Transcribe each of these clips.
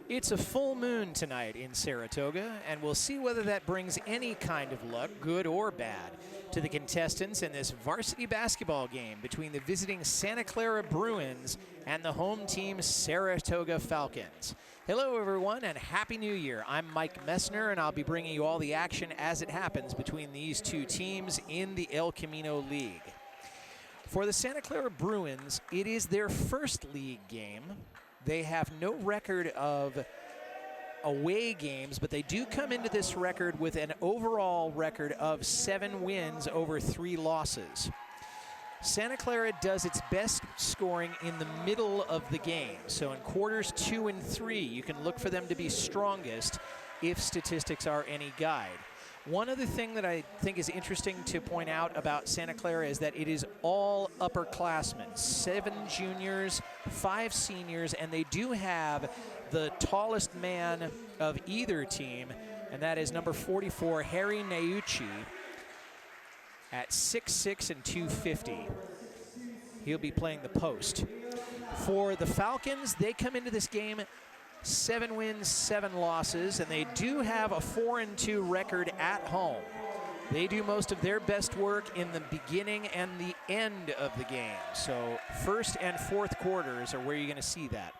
It's a full moon tonight in Saratoga, and we'll see whether that brings any kind of luck, good or bad, to the contestants in this varsity basketball game between the visiting Santa Clara Bruins and the home team Saratoga Falcons. Hello everyone and Happy New Year. I'm Mike Messner and I'll be bringing you all the action as it happens between these two teams in the El Camino League. For the Santa Clara Bruins, it is their first league game. They have no record of away games, but they do come into this record with an overall record of 7 wins over 3 losses. Santa Clara does its best scoring in the middle of the game. So in quarters 2 and 3, you can look for them to be strongest if statistics are any guide. One other thing that I think is interesting to point out about Santa Clara is that it is all upperclassmen, 7 juniors, 5 seniors, and they do have the tallest man of either team, and that is number 44, Harry Nauchi, at 6'6" and 250. He'll be playing the post. For the Falcons, they come into this game 7 wins, 7 losses, and they do have a 4-2 record at home. They do most of their best work in the beginning and the end of the game. So first and fourth quarters are where you're going to see that.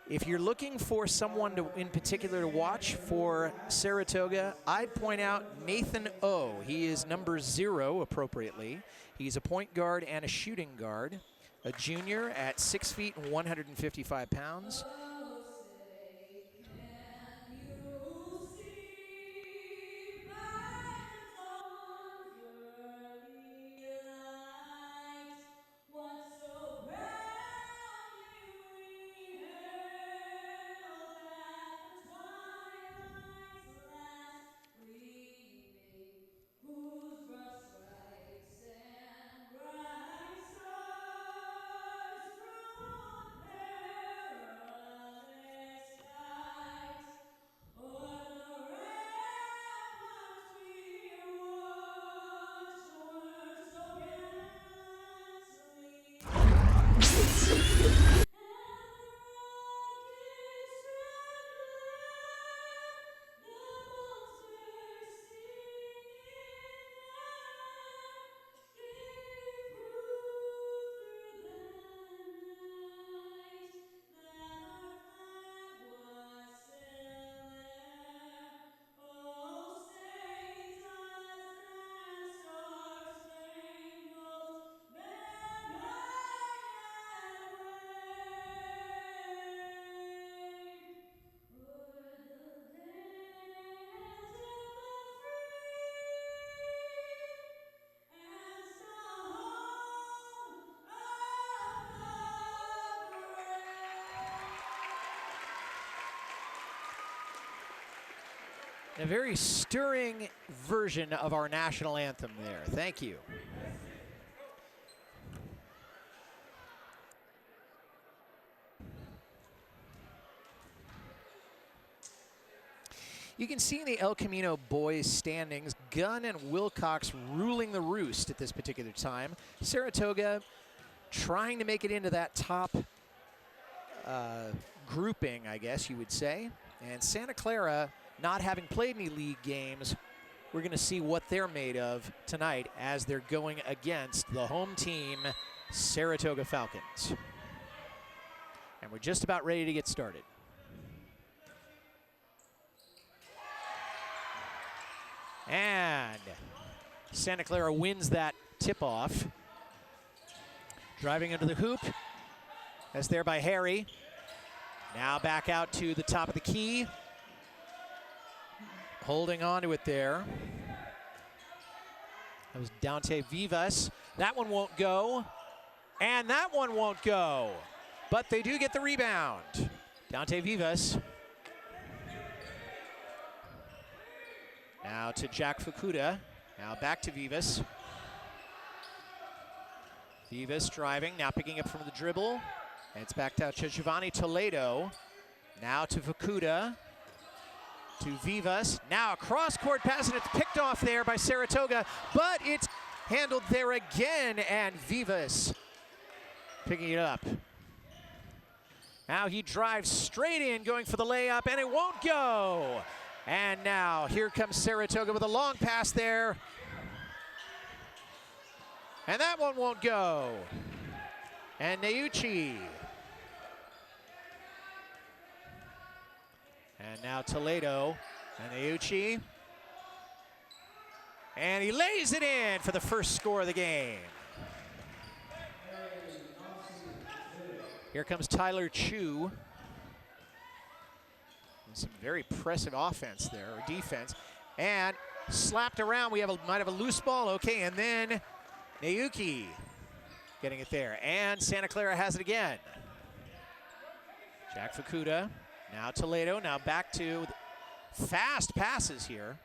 If you're looking for someone in particular to watch for Saratoga, I'd point out Nathan O. He is number 0 appropriately. He's a point guard and a shooting guard, a junior at 6 feet and 155 pounds. A very stirring version of our national anthem there. Thank you. You can see in the El Camino boys standings, Gunn and Wilcox ruling the roost at this particular time. Saratoga trying to make it into that top grouping, I guess you would say. And Santa Clara, not having played any league games, we're going to see what they're made of tonight as they're going against the home team, Saratoga Falcons. And we're just about ready to get started. And Santa Clara wins that tip-off. Driving into the hoop, as there by Harry. Now back out to the top of the key. Holding on to it there. That was Dante Vivas. That one won't go. And that one won't go. But they do get the rebound. Dante Vivas. Now to Jack Fukuda. Now back to Vivas. Vivas driving, now picking up from the dribble. And it's back to Giovanni Toledo. Now to Fukuda. To Vivas. Now a cross-court pass, and it's picked off there by Saratoga, but it's handled there again, and Vivas picking it up. Now he drives straight in, going for the layup, and it won't go. And now here comes Saratoga with a long pass there. And that one won't go. And Neuchi. And now Toledo and Neuchi. And he lays it in for the first score of the game. Here comes Tyler Chu. Some very impressive offense there, or defense. And slapped around, might have a loose ball, okay, and then Neuchi getting it there. And Santa Clara has it again. Jack Fukuda, now Toledo, now back to fast passes here.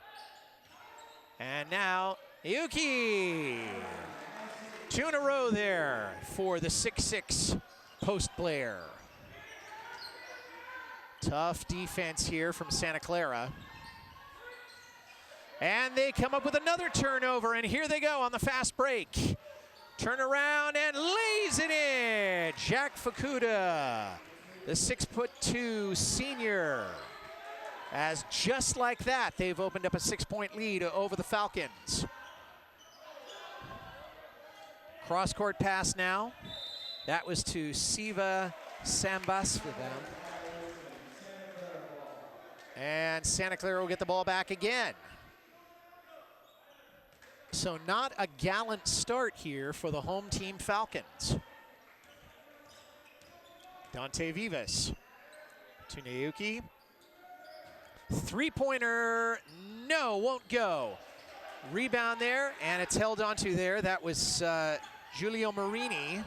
And now Neuchi. 2 in a row there for the 6'6" post player. Tough defense here from Santa Clara. And they come up with another turnover, and here they go on the fast break. Turn around and lays it in. Jack Fukuda, the 6'2" senior. As just like that, they've opened up a 6-point lead over the Falcons. Cross-court pass now. That was to Siva Sambasvadam. And Santa Clara will get the ball back again. So not a gallant start here for the home team Falcons. Dante Vivas to Neuchi. Three-pointer, no, won't go. Rebound there, and it's held onto there. That was Giulio Marini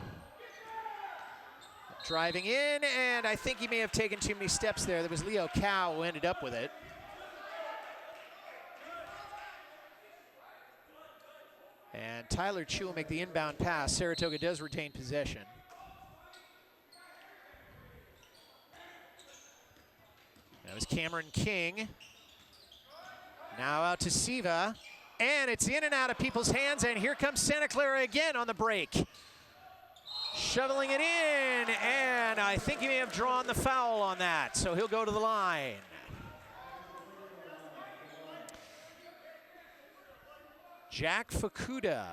driving in, and I think he may have taken too many steps there. There was Leo Cow who ended up with it. And Tyler Chu will make the inbound pass. Saratoga does retain possession. That was Cameron King. Now out to Siva. And it's in and out of people's hands, and here comes Santa Clara again on the break. Shoveling it in, and I think he may have drawn the foul on that, so he'll go to the line. Jack Fukuda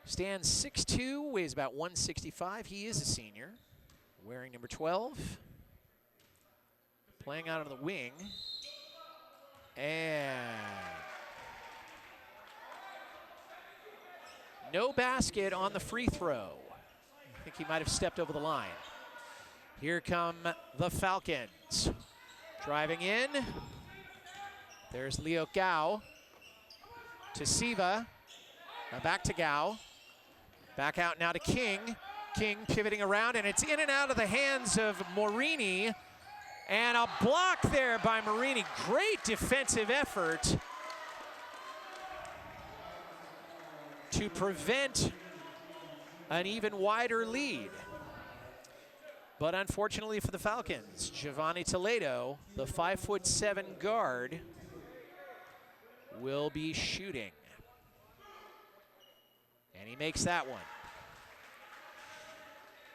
stands 6'2", weighs about 165. He is a senior, wearing number 12. Playing out on the wing. And no basket on the free throw. I think he might have stepped over the line. Here come the Falcons. Driving in. There's Leo Gao. To Siva. Now back to Gao. Back out now to King. King pivoting around, and it's in and out of the hands of Morini. And a block there by Morini. Great defensive effort to prevent an even wider lead. But unfortunately for the Falcons, Giovanni Toledo, the 5'7" guard, will be shooting. And he makes that one.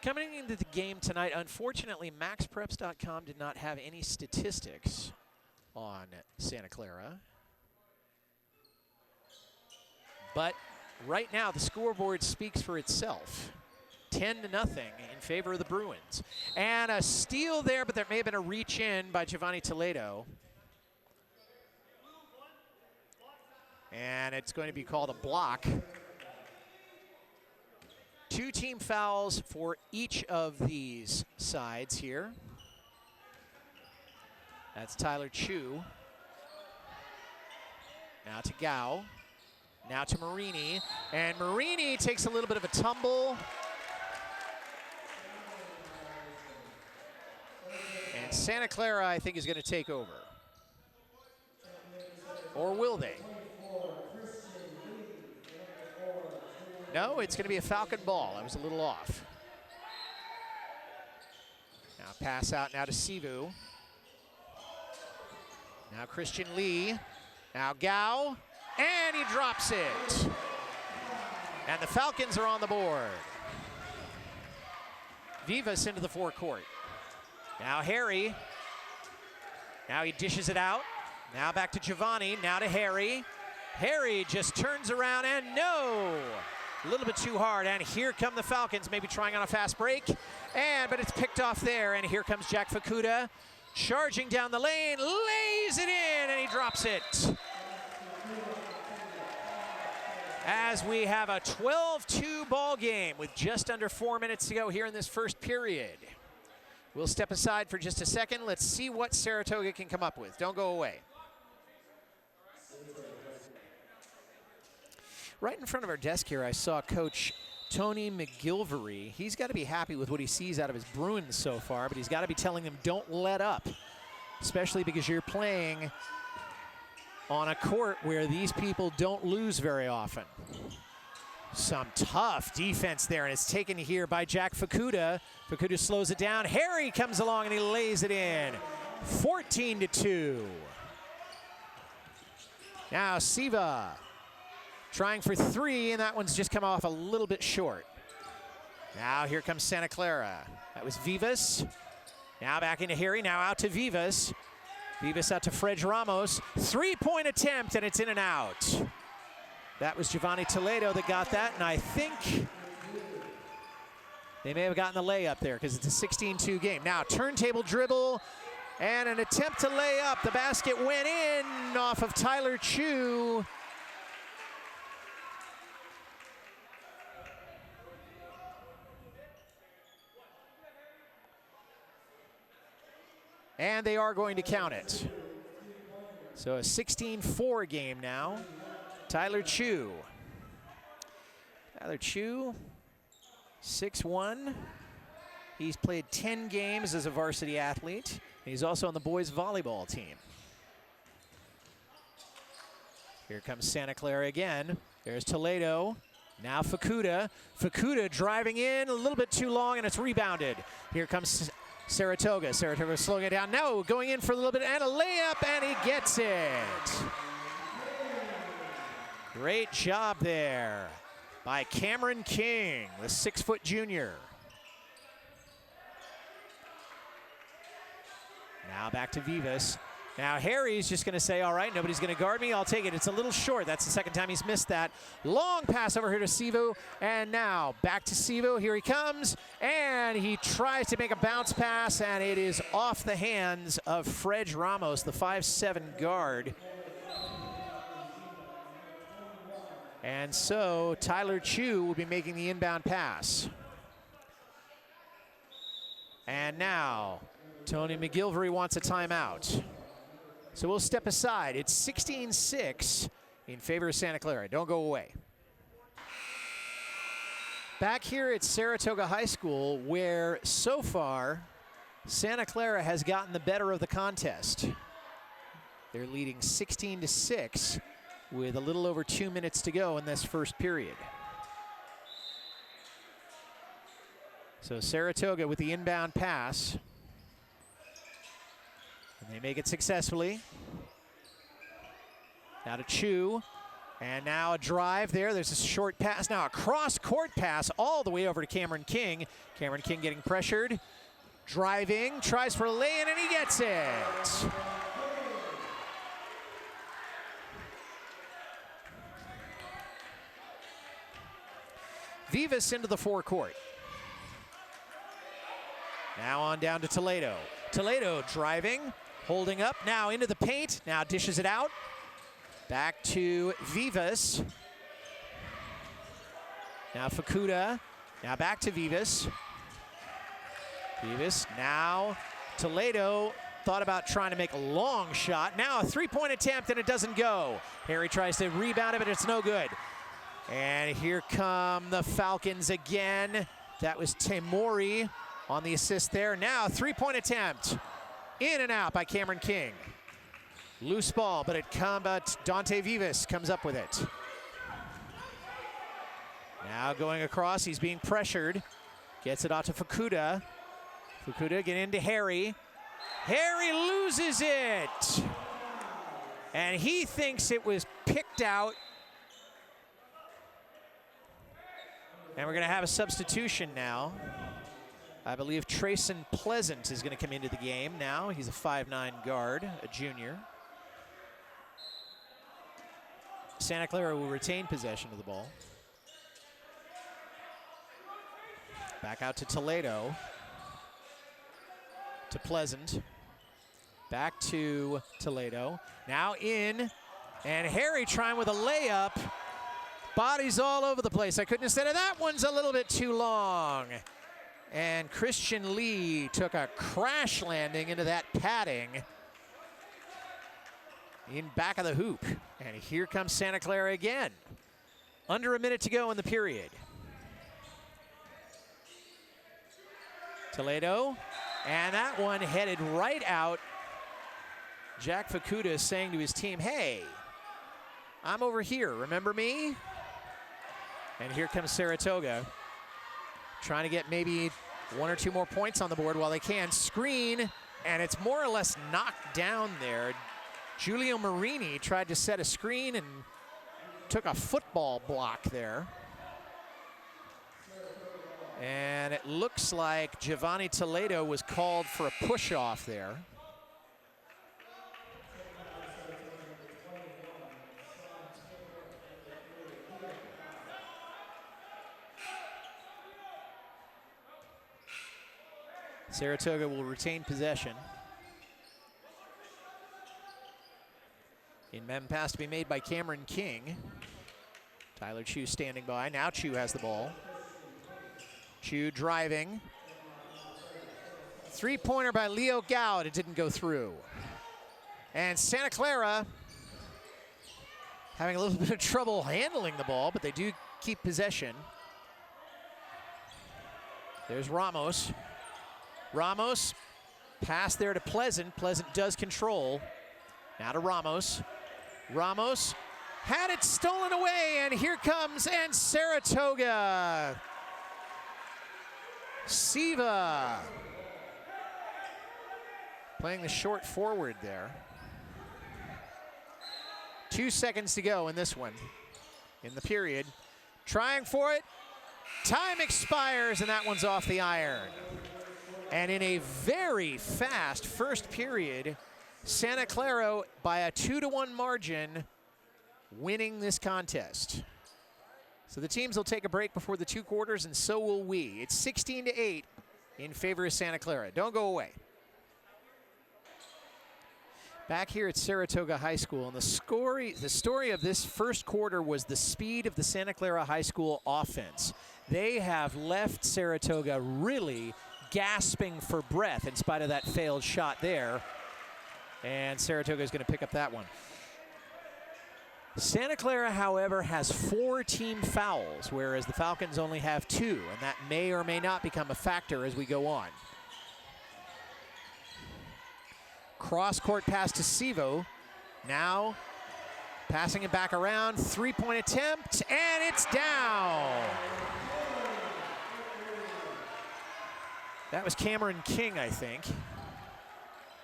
Coming into the game tonight, unfortunately, MaxPreps.com did not have any statistics on Santa Clara. But right now, the scoreboard speaks for itself. 10-0 in favor of the Bruins. And a steal there, but there may have been a reach in by Giovanni Toledo. And it's going to be called a block. 2 team fouls for each of these sides here. That's Tyler Chu. Now to Gao. Now to Marini. And Marini takes a little bit of a tumble. And Santa Clara, I think, is going to take over. Or will they? No, it's going to be a Falcon ball. I was a little off. Now pass out now to Sivu. Now Christian Lee. Now Gao. And he drops it. And the Falcons are on the board. Vivas into the forecourt. Now Harry. Now he dishes it out. Now back to Giovanni, now to Harry. Harry just turns around and no! A little bit too hard, and here come the Falcons, maybe trying on a fast break. But it's picked off there, and here comes Jack Fukuda, charging down the lane, lays it in, and he drops it. As we have a 12-2 ball game with just under 4 minutes to go here in this first period. We'll step aside for just a second. Let's see what Saratoga can come up with. Don't go away. Right in front of our desk here, I saw Coach Tony McGilvery. He's got to be happy with what he sees out of his Bruins so far, but he's got to be telling them don't let up, especially because you're playing on a court where these people don't lose very often. Some tough defense there, and it's taken here by Jack Fukuda. Fukuda slows it down. Harry comes along and he lays it in. 14-2. Now Siva trying for three, and that one's just come off a little bit short. Now here comes Santa Clara. That was Vivas. Now back into Harry, now out to Vivas. Vivas out to Fred Ramos. Three-point attempt, and it's in and out. That was Giovanni Toledo that got that, and I think they may have gotten the layup there because it's a 16-2 game. Now turntable dribble and an attempt to lay up. The basket went in off of Tyler Chu. And they are going to count it. So a 16-4 game now. Tyler Chu. Tyler Chu, 6'1". He's played 10 games as a varsity athlete. He's also on the boys volleyball team. Here comes Santa Clara again. There's Toledo. Now Fukuda. Fukuda driving in a little bit too long, and it's rebounded. Here comes Saratoga. Saratoga slowing it down. No, going in for a little bit and a layup, and he gets it. Great job there by Cameron King, the 6-foot junior. Now back to Vivas. Now Harry's just going to say, all right, nobody's going to guard me. I'll take it. It's a little short. That's the second time he's missed that. Long pass over here to Sivu. And now back to Sivu. Here he comes. And he tries to make a bounce pass, and it is off the hands of Fred Ramos, the 5'7" guard. And so Tyler Chu will be making the inbound pass. And now Tony McGilvery wants a timeout. So we'll step aside. It's 16-6 in favor of Santa Clara. Don't go away. Back here at Saratoga High School, where so far Santa Clara has gotten the better of the contest. They're leading 16-6 with a little over 2 minutes to go in this first period. So Saratoga with the inbound pass. And they make it successfully. Now to Chu. And now a drive there. There's a short pass. Now a cross-court pass all the way over to Cameron King. Cameron King getting pressured. Driving, tries for a lay-in, and he gets it. Vivas into the forecourt. Now on down to Toledo. Toledo driving, holding up, now into the paint, now dishes it out. Back to Vivas. Now Fukuda, now back to Vivas. Vivas, now Toledo thought about trying to make a long shot. Now a three-point attempt, and it doesn't go. Harry tries to rebound it, but it's no good. And here come the Falcons again. That was Temori on the assist there. Now three-point attempt. In and out by Cameron King. Loose ball, but Dante Vivas comes up with it. Now going across, he's being pressured. Gets it out to Fukuda. Fukuda get into Harry. Harry loses it. And he thinks it was picked out. And we're going to have a substitution now. I believe Trayson Pleasant is going to come into the game now. He's a 5'9" guard, a junior. Santa Clara will retain possession of the ball. Back out to Toledo. To Pleasant. Back to Toledo. Now in. And Harry trying with a layup. Bodies all over the place. I couldn't have said it. That one's a little bit too long. And Christian Lee took a crash landing into that padding in back of the hoop. And here comes Santa Clara again. Under a minute to go in the period. Toledo, and that one headed right out. Jack Fukuda is saying to his team, hey, I'm over here, remember me? And here comes Saratoga, trying to get maybe 1 or 2 more points on the board while they can. Screen, and it's more or less knocked down there. Giulio Marini tried to set a screen and took a football block there. And it looks like Giovanni Toledo was called for a push-off there. Saratoga will retain possession. In men pass to be made by Cameron King. Tyler Chu standing by. Now Chu has the ball. Chu driving. Three-pointer by Leo Gao. It didn't go through. And Santa Clara having a little bit of trouble handling the ball, but they do keep possession. There's Ramos. Ramos, pass there to Pleasant. Pleasant does control. Now to Ramos. Ramos had it stolen away, and here comes, and Saratoga. Siva playing the short forward there. 2 seconds to go in this one, in the period. Trying for it. Time expires, and that one's off the iron. And in a very fast first period, Santa Clara, by a 2-1 margin, winning this contest. So the teams will take a break before the 2 quarters, and so will we. It's 16-8 in favor of Santa Clara. Don't go away. Back here at Saratoga High School, and the story of this first quarter was the speed of the Santa Clara High School offense. They have left Saratoga really gasping for breath in spite of that failed shot there. And Saratoga is going to pick up that one. Santa Clara, however, has 4 team fouls, whereas the Falcons only have 2, and that may or may not become a factor as we go on. Cross-court pass to Sivo. Now passing it back around, 3-point attempt, and it's down. That was Cameron King, I think.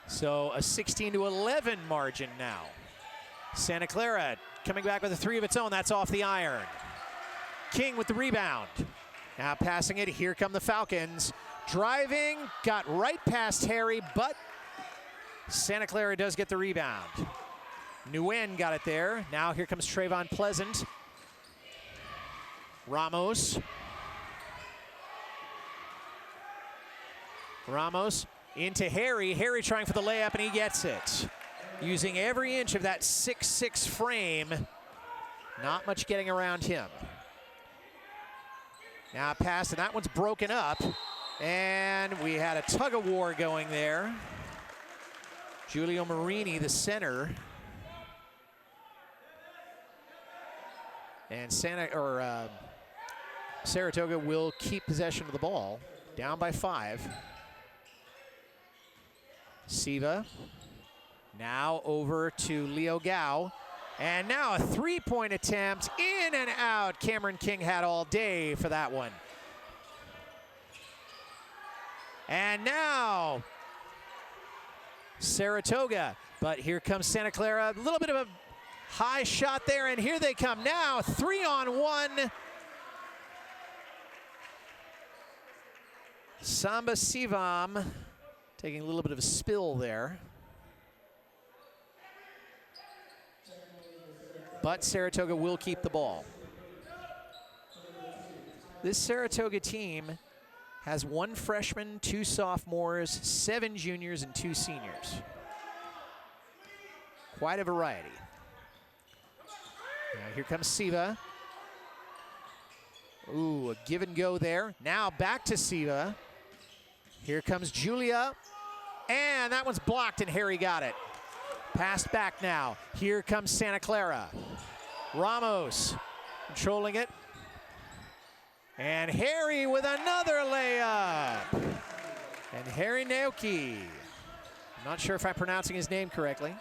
So a 16-11 margin now. Santa Clara coming back with a 3 of its own. That's off the iron. King with the rebound. Now passing it. Here come the Falcons. Driving. Got right past Harry, but Santa Clara does get the rebound. Nguyen got it there. Now here comes Trayvon Pleasant. Ramos. Ramos into Harry. Harry trying for the layup, and he gets it. Using every inch of that 6'6" frame. Not much getting around him. Now pass, and that one's broken up. And we had a tug of war going there. Giulio Marini, the center. And Saratoga will keep possession of the ball. Down by 5. Siva. Now over to Leo Gao. And now a 3-point attempt. In and out. Cameron King had all day for that one. And now Saratoga. But here comes Santa Clara. A little bit of a high shot there, and here they come now. 3-on-1. Samba Sivam taking a little bit of a spill there. But Saratoga will keep the ball. This Saratoga team has 1 freshman, 2 sophomores, 7 juniors, and 2 seniors. Quite a variety. Now here comes Siva. Ooh, a give and go there. Now back to Siva. Here comes Julia. And that one's blocked, and Harry got it. Passed back now. Here comes Santa Clara. Ramos controlling it. And Harry with another layup. And Harry Naoki. I'm not sure if I'm pronouncing his name correctly.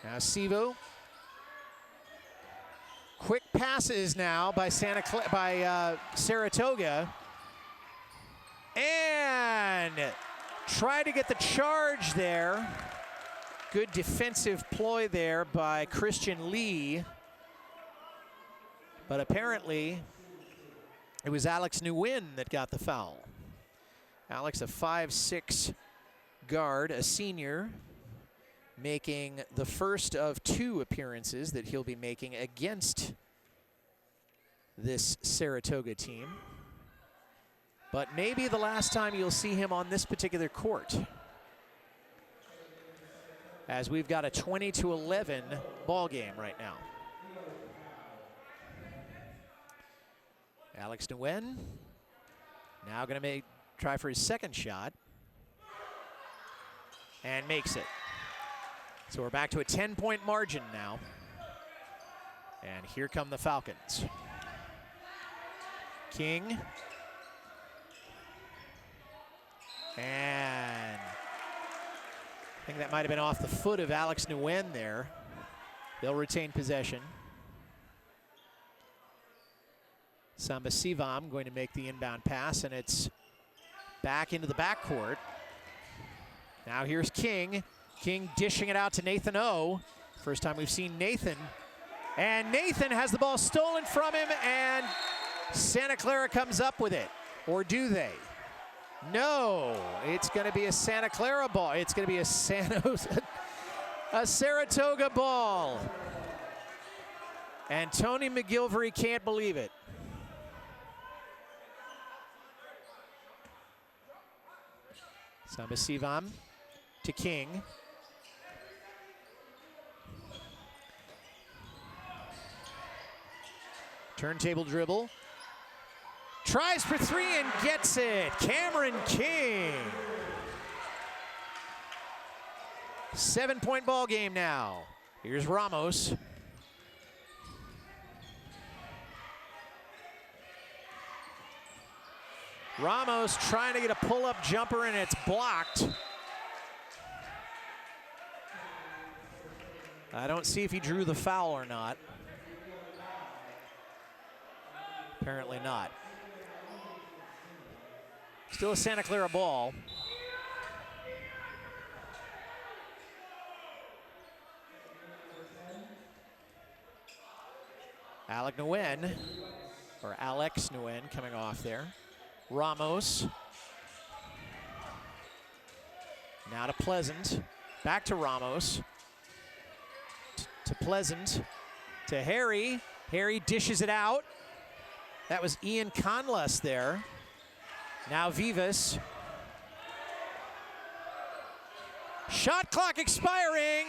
Now Sivo. Quick passes now by Saratoga. And try to get the charge there. Good defensive ploy there by Christian Lee. But apparently, it was Alex Nguyen that got the foul. Alex, a 5'6" guard, a senior, making the first of 2 appearances that he'll be making against this Saratoga team. But maybe the last time you'll see him on this particular court, as we've got a 20-11 ball game right now. Alex Nguyen now going to try for his second shot and makes it. So we're back to a 10-point margin now. And here come the Falcons. King. And I think that might have been off the foot of Alex Nguyen there. They'll retain possession. Samba Sivam going to make the inbound pass, and it's back into the backcourt. Now here's King. King dishing it out to Nathan O. First time we've seen Nathan. And Nathan has the ball stolen from him, and Santa Clara comes up with it. Or do they? No, it's going to be a Santa Clara ball. It's going to be a Saratoga ball. And Tony McGilvery can't believe it. Samba Sivam to King. Turntable dribble. Tries for 3 and gets it. Cameron King. 7-point ball game now. Here's Ramos. Ramos trying to get a pull-up jumper, and it's blocked. I don't see if he drew the foul or not. Apparently not. Still a Santa Clara ball. Alex Nguyen coming off there. Ramos. Now to Pleasant. Back to Ramos. To Pleasant. To Harry. Harry dishes it out. That was Ian Conless there. Now Vivas. Shot clock expiring,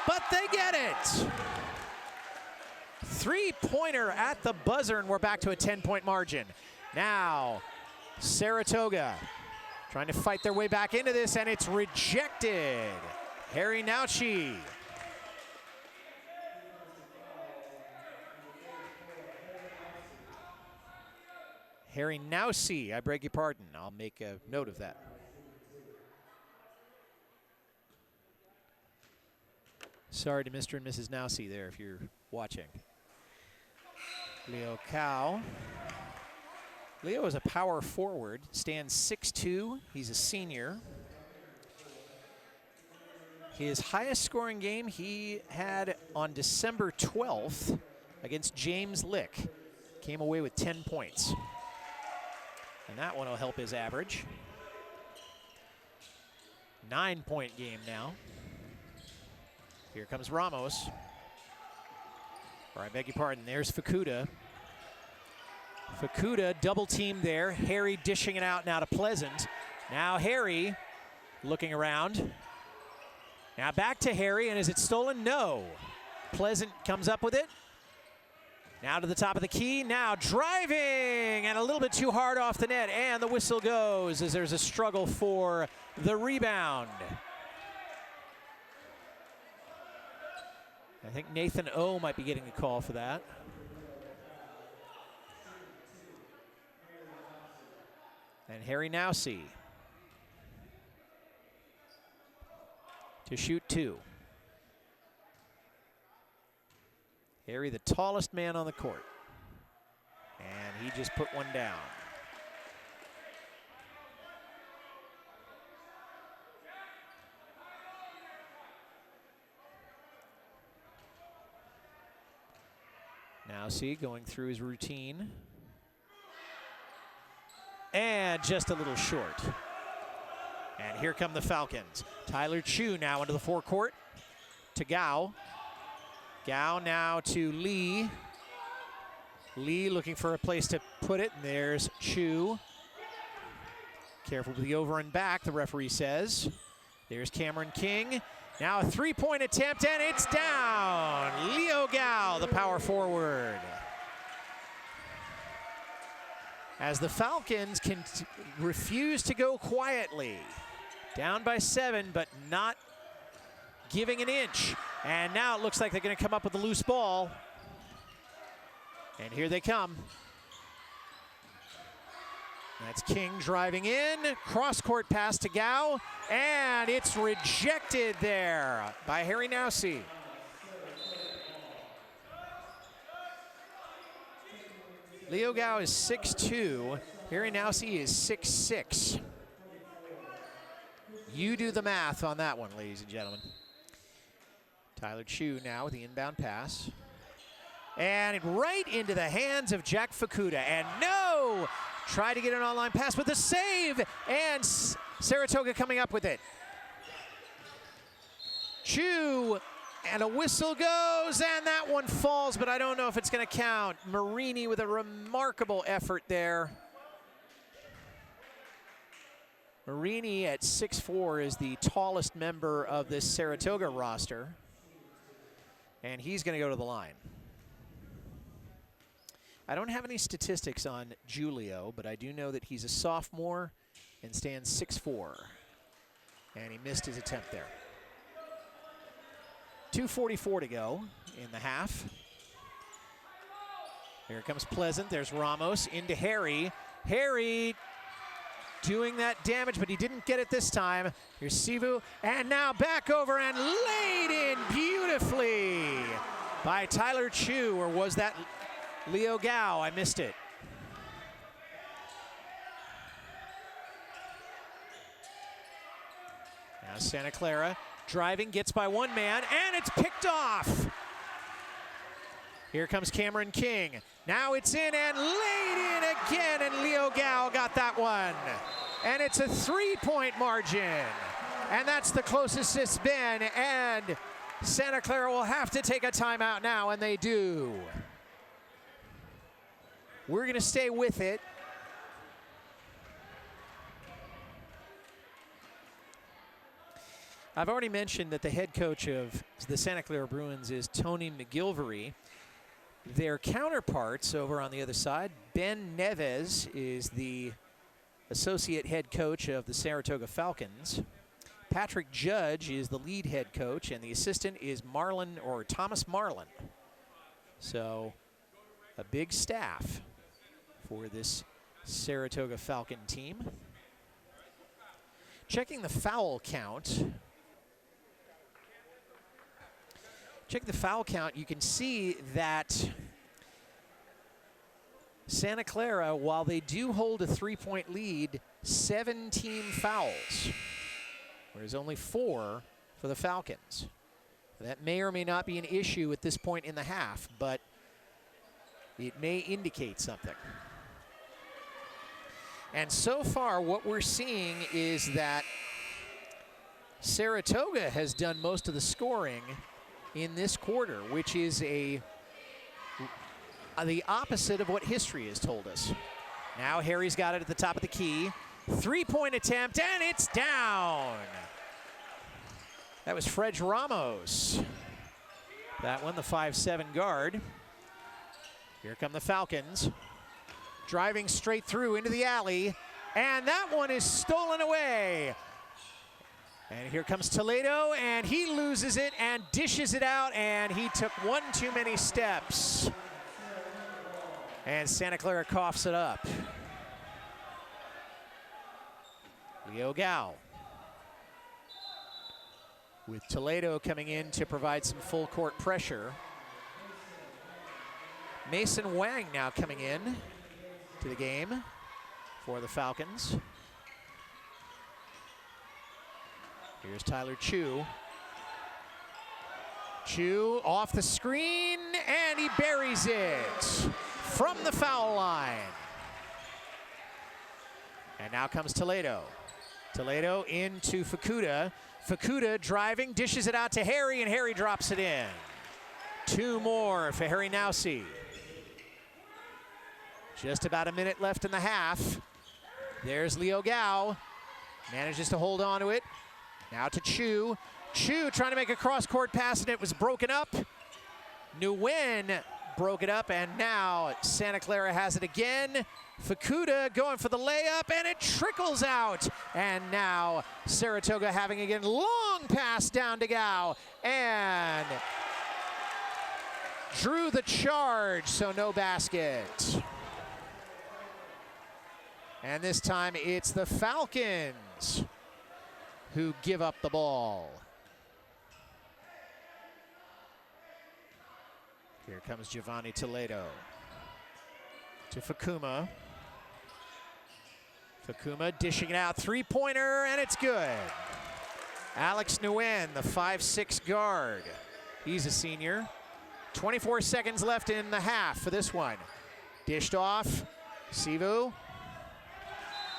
but they get it. 3-pointer at the buzzer, and we're back to a 10-point margin. Now, Saratoga trying to fight their way back into this, and it's rejected. Harry Nauchi. Harry Nauchi, I beg your pardon. I'll make a note of that. Sorry to Mr. and Mrs. Nauchi there if you're watching. Leo Cow. Leo is a power forward, stands 6'2". He's a senior. His highest scoring game he had on December 12th against James Lick. Came away with 10 points. And that one will help his average. 9-point game now. Here comes Ramos. Or I beg your pardon, there's Fukuda. Fukuda double team there. Harry dishing it out now to Pleasant. Now Harry looking around. Now back to Harry, and is it stolen? No. Pleasant comes up with it. Now to the top of the key, now driving, and a little bit too hard off the net, and the whistle goes as there's a struggle for the rebound. I think Nathan O might be getting a call for that. And Harry Nowsey to shoot 2. Harry, the tallest man on the court. And he just put one down. Nowsey going through his routine. And just a little short. And here come the Falcons. Tyler Chu now into the forecourt to Gao. Gao now to Lee. Lee looking for a place to put it, and there's Chu. Careful with the over and back, the referee says. There's Cameron King. Now a three-point attempt, and it's down. Leo Gao, the power forward. As the Falcons can refuse to go quietly. Down by 7, but not giving an inch. And now it looks like they're going to come up with a loose ball. And here they come. That's King driving in. Cross-court pass to Gao. And it's rejected there by Harry Nowsey. Leo Gao is 6'2". Harry Nowsey is 6'6". You do the math on that one, ladies and gentlemen. Tyler Chu now with the inbound pass. And right into the hands of Jack Fukuda. And no! Try to get an online pass with a save. And Saratoga coming up with it. Chu, and a whistle goes, and that one falls, but I don't know if it's going to count. Marini with a remarkable effort there. Marini at 6'4" is the tallest member of this Saratoga roster. And he's going to go to the line. I don't have any statistics on Julio, but I do know that he's a sophomore and stands 6'4". And he missed his attempt there. 2:44 to go in the half. Here comes Pleasant. There's Ramos into Harry. Harry doing that damage, but he didn't get it this time. Here's Sivu, and now back over and laid in beautifully by Tyler Chu, or was that Leo Gao? I missed it. Now Santa Clara driving, gets by one man, and it's picked off. Here comes Cameron King. Now it's in and laid in again, and Leo Gao got that one. And it's a 3-point margin. And that's the closest it's been, and Santa Clara will have to take a timeout now, and they do. We're gonna stay with it. I've already mentioned that the head coach of the Santa Clara Bruins is Tony McGilvery. Their counterparts over on the other side, Ben Neves is the associate head coach of the Saratoga Falcons. Patrick Judge is the lead head coach, and the assistant is Thomas Marlin. So a big staff for this Saratoga Falcon team. Checking the foul count. Check the foul count. You can see that Santa Clara, while they do hold a 3-point lead, 7 team fouls, whereas only 4 for the Falcons. That may or may not be an issue at this point in the half, but it may indicate something. And so far, what we're seeing is that Saratoga has done most of the scoring in this quarter, which is the opposite of what history has told us. Now Harry's got it at the top of the key. Three-point attempt, and it's down. That was Fred Ramos. That one, the 5'7" guard. Here come the Falcons. Driving straight through into the alley, and that one is stolen away. And here comes Toledo, and he loses it and dishes it out, and he took one too many steps. And Santa Clara coughs it up. Leo Gao. With Toledo coming in to provide some full court pressure. Mason Wang now coming in to the game for the Falcons. Here's Tyler Chu. Chu off the screen, and he buries it from the foul line. And now comes Toledo. Toledo into Fukuda. Fukuda driving, dishes it out to Harry, and Harry drops it in. Two more for Harry Nowsey. Just about a minute left in the half. There's Leo Gao. Manages to hold on to it. Now to Chu. Chu trying to make a cross-court pass, and it was broken up. Nguyen broke it up, and now Santa Clara has it again. Fukuda going for the layup, and it trickles out. And now Saratoga having again long pass down to Gao, and drew the charge, so no basket. And this time it's the Falcons who give up the ball. Here comes Giovanni Toledo to Fakuma. Fakuma dishing it out, three-pointer, and it's good. Alex Nguyen, the 5'6" guard. He's a senior. 24 seconds left in the half for this one. Dished off, Sivu.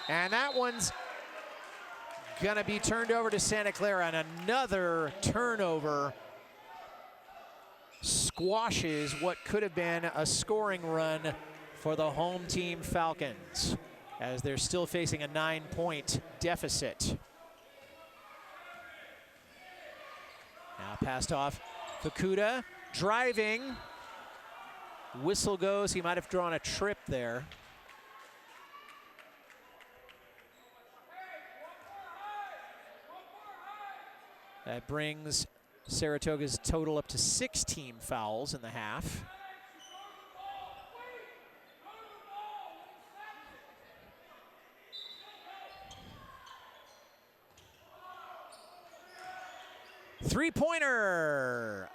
And that one's gonna be turned over to Santa Clara, and another turnover squashes what could have been a scoring run for the home team Falcons, as they're still facing a 9-point deficit. Now passed off, Fukuda driving. Whistle goes, he might have drawn a trip there. That brings Saratoga's total up to 6 team fouls in the half. Three-pointer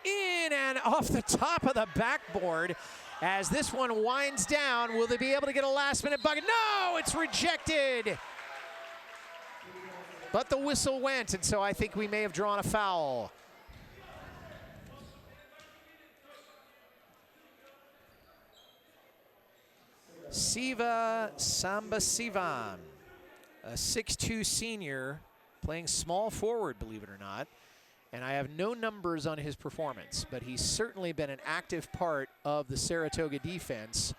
in and off the top of the backboard as this one winds down. Will they be able to get a last-minute bucket? No, it's rejected. But the whistle went, and so I think we may have drawn a foul. Siva Sambasivam, a 6'2" senior, playing small forward, believe it or not. And I have no numbers on his performance, but he's certainly been an active part of the Saratoga defense.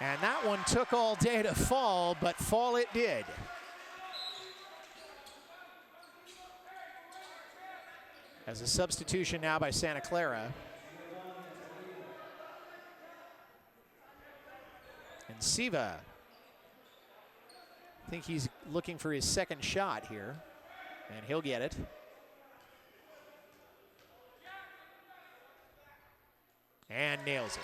And that one took all day to fall, but fall it did. As a substitution now by Santa Clara. And Siva, I think he's looking for his second shot here, and he'll get it. And nails it.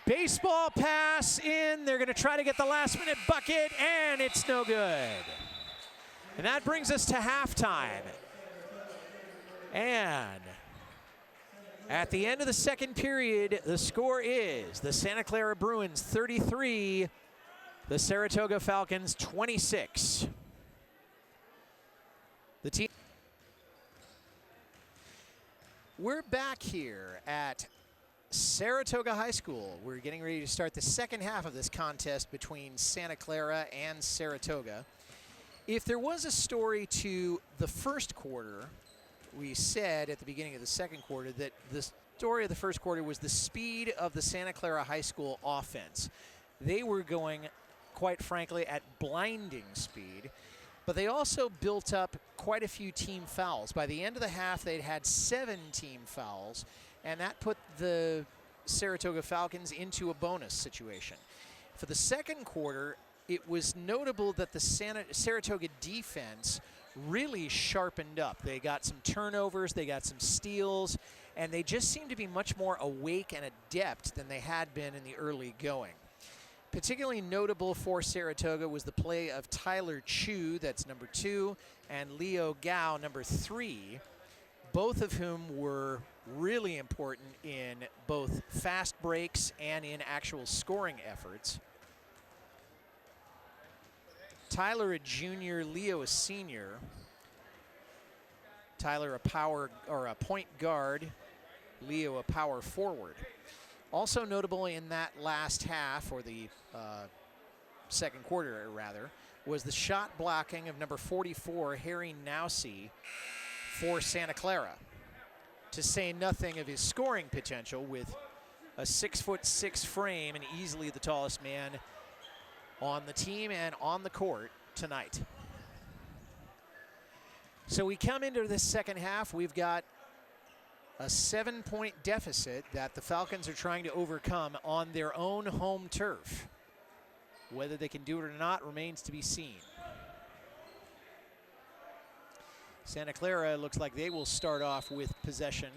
Baseball pass in. They're going to try to get the last-minute bucket, and it's no good. And that brings us to halftime. And at the end of the second period, the score is the Santa Clara Bruins 33, the Saratoga Falcons 26. The team. We're back here at Saratoga High School. We're getting ready to start the second half of this contest between Santa Clara and Saratoga. If there was a story to the first quarter, we said at the beginning of the second quarter that the story of the first quarter was the speed of the Santa Clara High School offense. They were going, quite frankly, at blinding speed, but they also built up quite a few team fouls. By the end of the half, they'd had 7 team fouls, and that put the Saratoga Falcons into a bonus situation. For the second quarter, it was notable that the Saratoga defense really sharpened up. They got some turnovers, they got some steals, and they just seemed to be much more awake and adept than they had been in the early going. Particularly notable for Saratoga was the play of Tyler Chu, that's number 2, and Leo Gao, number 3, both of whom were really important in both fast breaks and in actual scoring efforts. Tyler a junior, Leo a senior. Tyler a power or a point guard, Leo a power forward. Also notable in that last half, or the second quarter rather, was the shot blocking of number 44, Harry Nausey, for Santa Clara. To say nothing of his scoring potential with a 6'6" frame and easily the tallest man on the team and on the court tonight. So we come into this second half, we've got a 7-point deficit that the Falcons are trying to overcome on their own home turf. Whether they can do it or not remains to be seen. Santa Clara looks like they will start off with possession.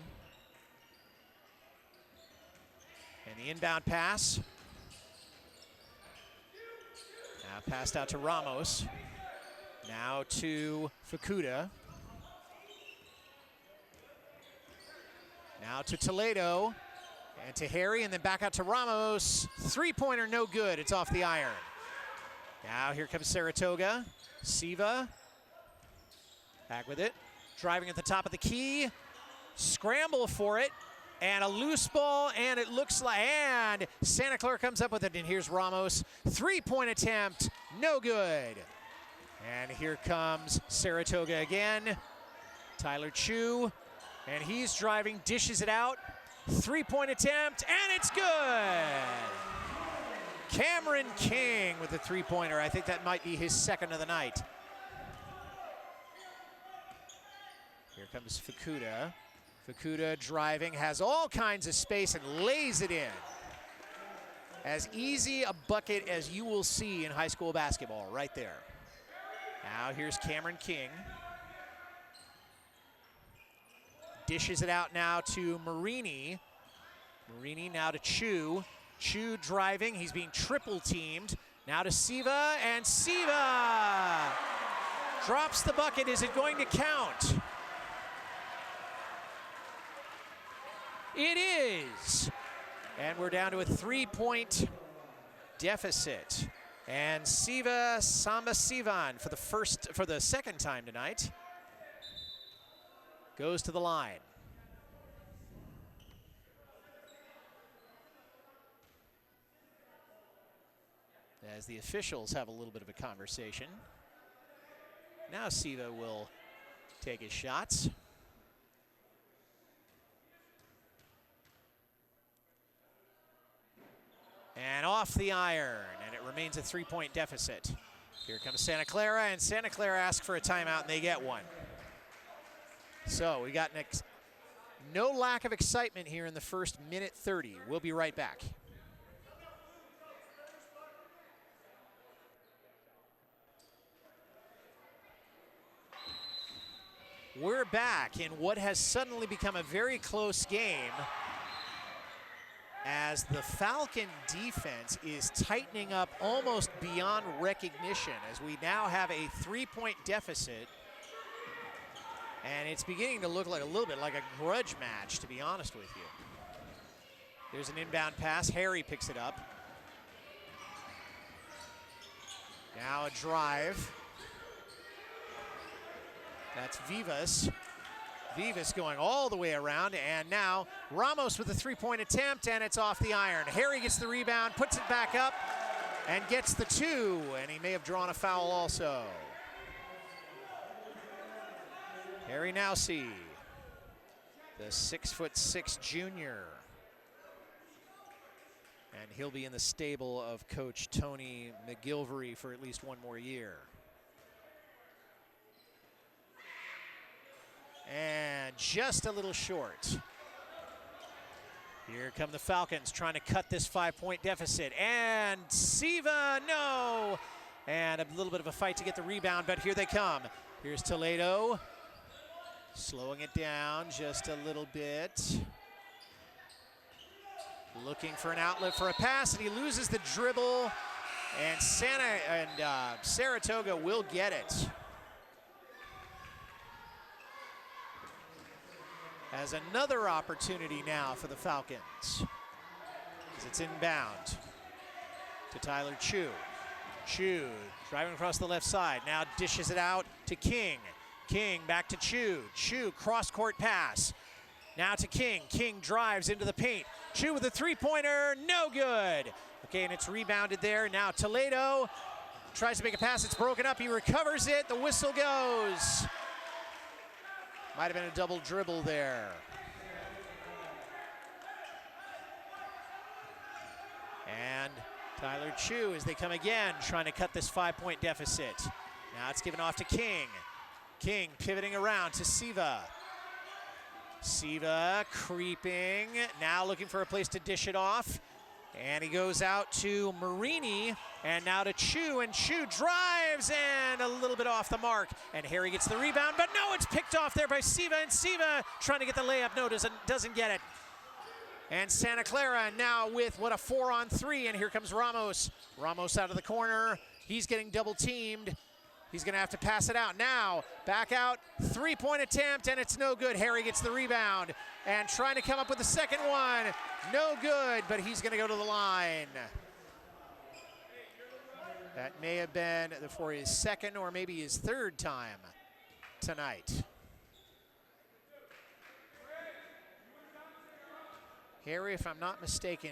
And the inbound pass. Now passed out to Ramos. Now to Fukuda. Now to Toledo. And to Harry, and then back out to Ramos. Three-pointer, no good. It's off the iron. Now here comes Saratoga. Siva. Back with it. Driving at the top of the key. Scramble for it. And a loose ball, and it looks like, and Santa Clara comes up with it, and here's Ramos. Three-point attempt, no good. And here comes Saratoga again. Tyler Chu, and he's driving, dishes it out. Three-point attempt, and it's good. Cameron King with the three-pointer. I think that might be his second of the night. Here comes Fukuda. Fukuda driving, has all kinds of space and lays it in. As easy a bucket as you will see in high school basketball, right there. Now here's Cameron King. Dishes it out now to Marini. Marini now to Chu. Chu driving, he's being triple teamed. Now to Siva, and Siva drops the bucket. Is it going to count? It is. And we're down to a three-point deficit. And Siva Sambasivan for the second time tonight goes to the line. As the officials have a little bit of a conversation. Now Siva will take his shots. And off the iron, and it remains a three-point deficit. Here comes Santa Clara, and Santa Clara asks for a timeout, and they get one. So we got no lack of excitement here in the first minute 30. We'll be right back. We're back in what has suddenly become a very close game, as the Falcon defense is tightening up almost beyond recognition, as we now have a three-point deficit. And it's beginning to look like a little bit like a grudge match, to be honest with you. There's an inbound pass. Harry picks it up. Now a drive. That's Vivas. Vivas going all the way around, and now Ramos with a three-point attempt, and it's off the iron. Harry gets the rebound, puts it back up, and gets the two, and he may have drawn a foul also. Harry Nowsey, the 6'6" junior. And he'll be in the stable of Coach Tony McGilvery for at least one more year. And just a little short. Here come the Falcons trying to cut this 5-point deficit. And Siva, no! And a little bit of a fight to get the rebound, but here they come. Here's Toledo, slowing it down just a little bit. Looking for an outlet for a pass, and he loses the dribble. And Saratoga will get it. Has another opportunity now for the Falcons, because it's inbound to Tyler Chu. Chu driving across the left side, now dishes it out to King. King back to Chu. Chu cross-court pass. Now to King. King drives into the paint. Chu with a three-pointer, no good. Okay, and it's rebounded there. Now Toledo tries to make a pass, it's broken up, he recovers it, the whistle goes. Might have been a double dribble there. And Tyler Chu as they come again, trying to cut this 5-point deficit. Now it's given off to King. King pivoting around to Siva. Siva creeping, now looking for a place to dish it off. And he goes out to Marini, and now to Chu, and Chu drives, and a little bit off the mark. And Harry gets the rebound, but no, it's picked off there by Siva, and Siva trying to get the layup, no, doesn't get it. And Santa Clara now with, what, a 4-on-3, and here comes Ramos. Ramos out of the corner, he's getting double teamed. He's gonna have to pass it out now. Back out, three-point attempt, and it's no good. Harry gets the rebound and trying to come up with the second one. No good, but he's gonna go to the line. That may have been for his second or maybe his third time tonight. Harry, if I'm not mistaken,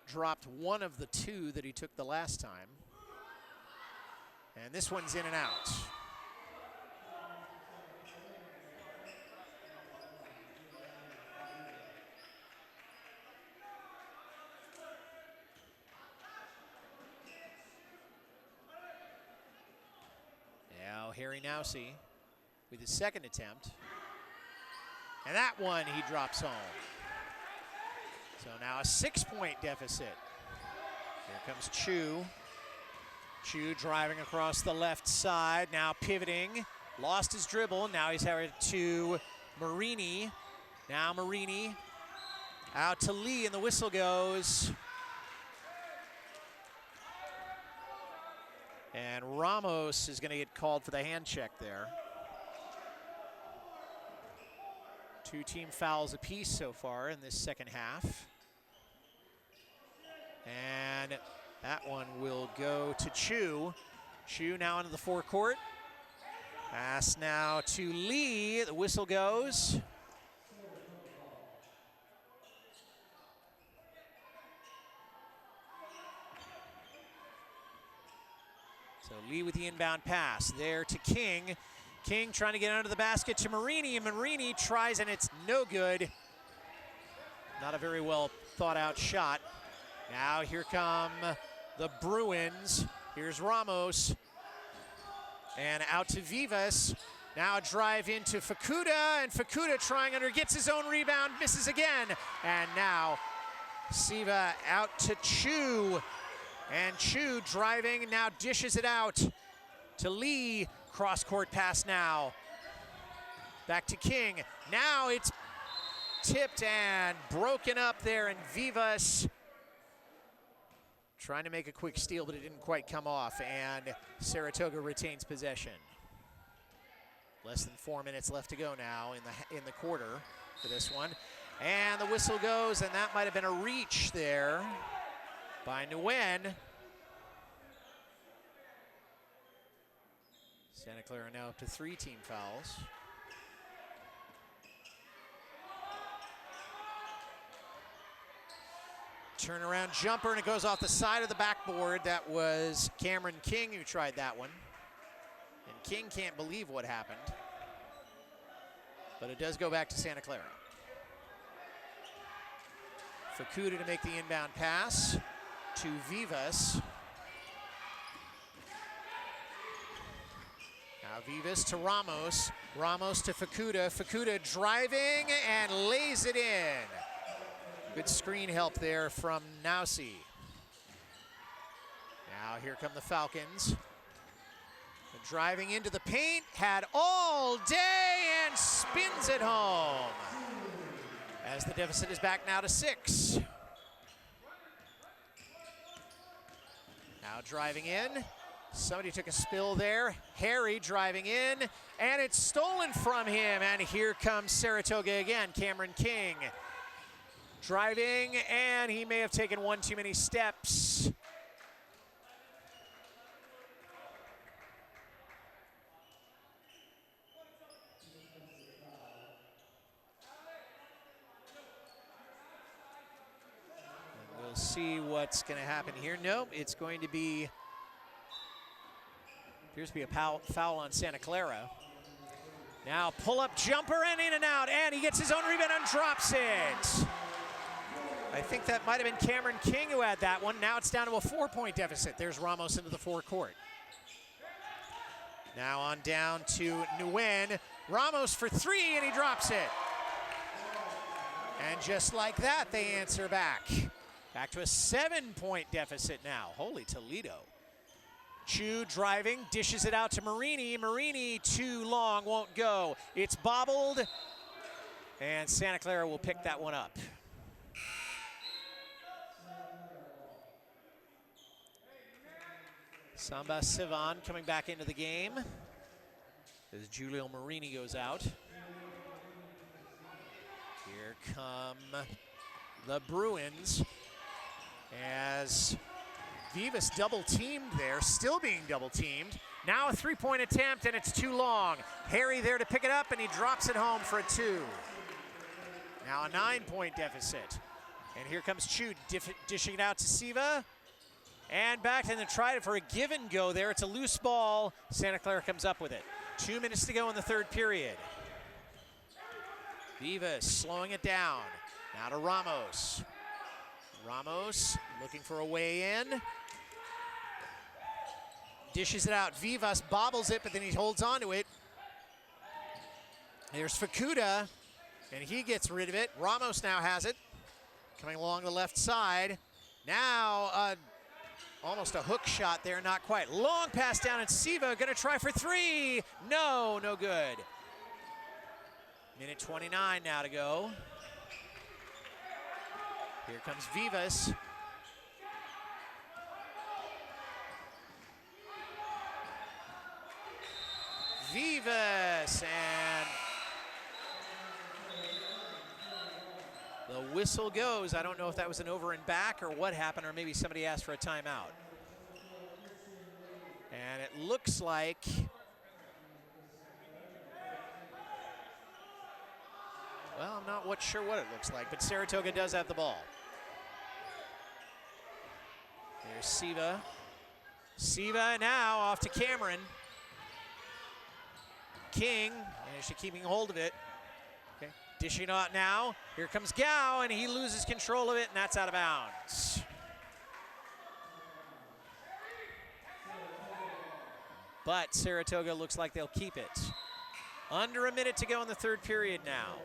dropped one of the two that he took the last time. And this one's in and out. Now Harry Nowsey with his second attempt. And that one he drops home. So now a 6-point deficit. Here comes Chu. Chu driving across the left side, now pivoting, lost his dribble, now he's headed to Marini. Now Marini out to Lee, and the whistle goes. And Ramos is gonna get called for the hand check there. 2 team fouls apiece so far in this second half. And that one will go to Chu. Chu now into the forecourt. Pass now to Lee. The whistle goes. So Lee with the inbound pass there to King. King trying to get under the basket to Marini, and Marini tries, and it's no good. Not a very well thought out shot. Now here come the Bruins. Here's Ramos. And out to Vivas. Now a drive into Fukuda, and Fukuda trying under, gets his own rebound, misses again. And now Siva out to Chu. And Chu driving, now dishes it out to Lee. Cross-court pass now. Back to King. Now it's tipped and broken up there, and Vivas trying to make a quick steal, but it didn't quite come off, and Saratoga retains possession. Less than 4 minutes left to go now in the quarter for this one. And the whistle goes, and that might have been a reach there by Nguyen. Santa Clara now up to 3 team fouls. Turnaround jumper, and it goes off the side of the backboard. That was Cameron King who tried that one. And King can't believe what happened. But it does go back to Santa Clara. Fukuda to make the inbound pass to Vivas. Now Vivas to Ramos. Ramos to Fukuda. Fukuda driving and lays it in. Good screen help there from Nausi. Now here come the Falcons. Driving into the paint, had all day and spins it home. As the deficit is back now to 6. Now driving in. Somebody took a spill there. Harry driving in, and it's stolen from him. And here comes Saratoga again, Cameron King. Driving, and he may have taken one too many steps. And we'll see what's going to happen here. Nope, it's going to be, appears to be a foul on Santa Clara. Now pull-up jumper and in and out, and he gets his own rebound and drops it. I think that might have been Cameron King who had that one. Now it's down to a 4-point deficit. There's Ramos into the forecourt. Now on down to Nguyen. Ramos for 3, and he drops it. And just like that, they answer back. Back to a 7-point deficit now. Holy Toledo. Chu driving, dishes it out to Marini. Marini too long, won't go. It's bobbled, and Santa Clara will pick that one up. Samba Sivan coming back into the game as Giulio Marini goes out. Here come the Bruins as Vivas double-teamed there, still being double-teamed. Now a 3-point attempt, and it's too long. Harry there to pick it up, and he drops it home for a 2. Now a 9-point deficit. And here comes Chu dishing it out to Siva. And back, and then tried it for a give and go there. It's a loose ball. Santa Clara comes up with it. 2 minutes to go in the third period. Vivas slowing it down. Now to Ramos. Ramos looking for a way in. Dishes it out. Vivas bobbles it, but then he holds on to it. There's Fukuda, and he gets rid of it. Ramos now has it. Coming along the left side. Now, almost a hook shot there, not quite. Long pass down, and Siva gonna try for 3. No, no good. Minute 29 now to go. Here comes Vivas. Vivas, and the whistle goes. I don't know if that was an over and back or what happened, or maybe somebody asked for a timeout. And it looks like well, I'm not sure what it looks like, but Saratoga does have the ball. There's Siva. Siva now off to Cameron. King, and she's keeping hold of it. Okay, dishing out now. Here comes Gao, and he loses control of it, and that's out of bounds. But Saratoga looks like they'll keep it. Under a minute to go in the third period now.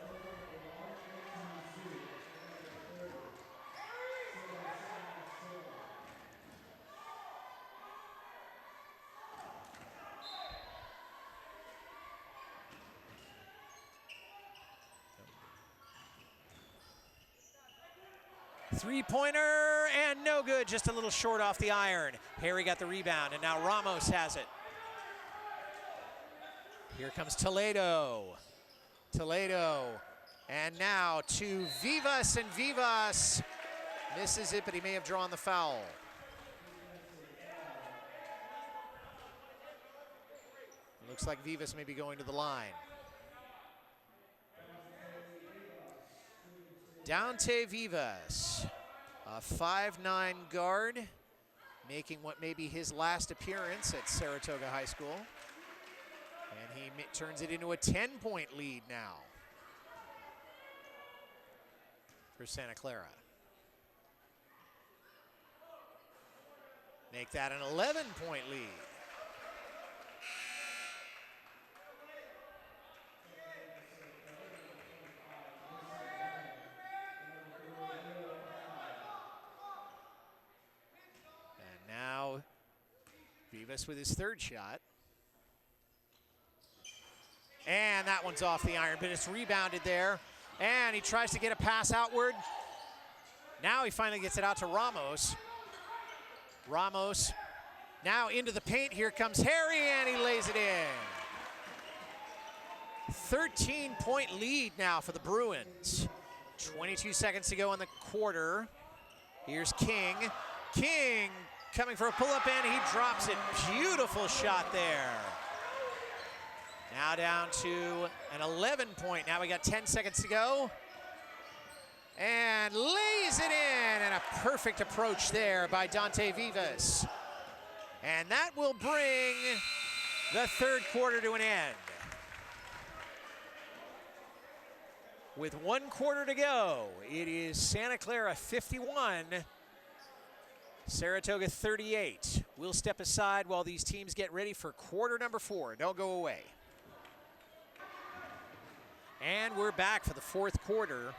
Three-pointer, and no good, just a little short off the iron. Harry got the rebound, and now Ramos has it. Here comes Toledo. Toledo, and now to Vivas, and Vivas misses it, but he may have drawn the foul. Looks like Vivas may be going to the line. Dante Vivas, A 5'9" guard, making what may be his last appearance at Saratoga High School. And he turns it into a 10-point lead now for Santa Clara. Make that an 11-point lead. And now Vivas with his third shot. And that one's off the iron, but it's rebounded there. And he tries to get a pass outward. Now he finally gets it out to Ramos. Ramos now into the paint. Here comes Harry, and he lays it in. 13-point lead now for the Bruins. 22 seconds to go in the quarter. Here's King. King coming for a pull-up, and he drops it. Beautiful shot there. Now down to an 11-point. Now we got 10 seconds to go. And lays it in, and a perfect approach there by Dante Vivas. And that will bring the third quarter to an end. With 1 quarter to go, it is Santa Clara 51, Saratoga 38. We'll step aside while these teams get ready for quarter number 4. Don't go away. And we're back for the fourth quarter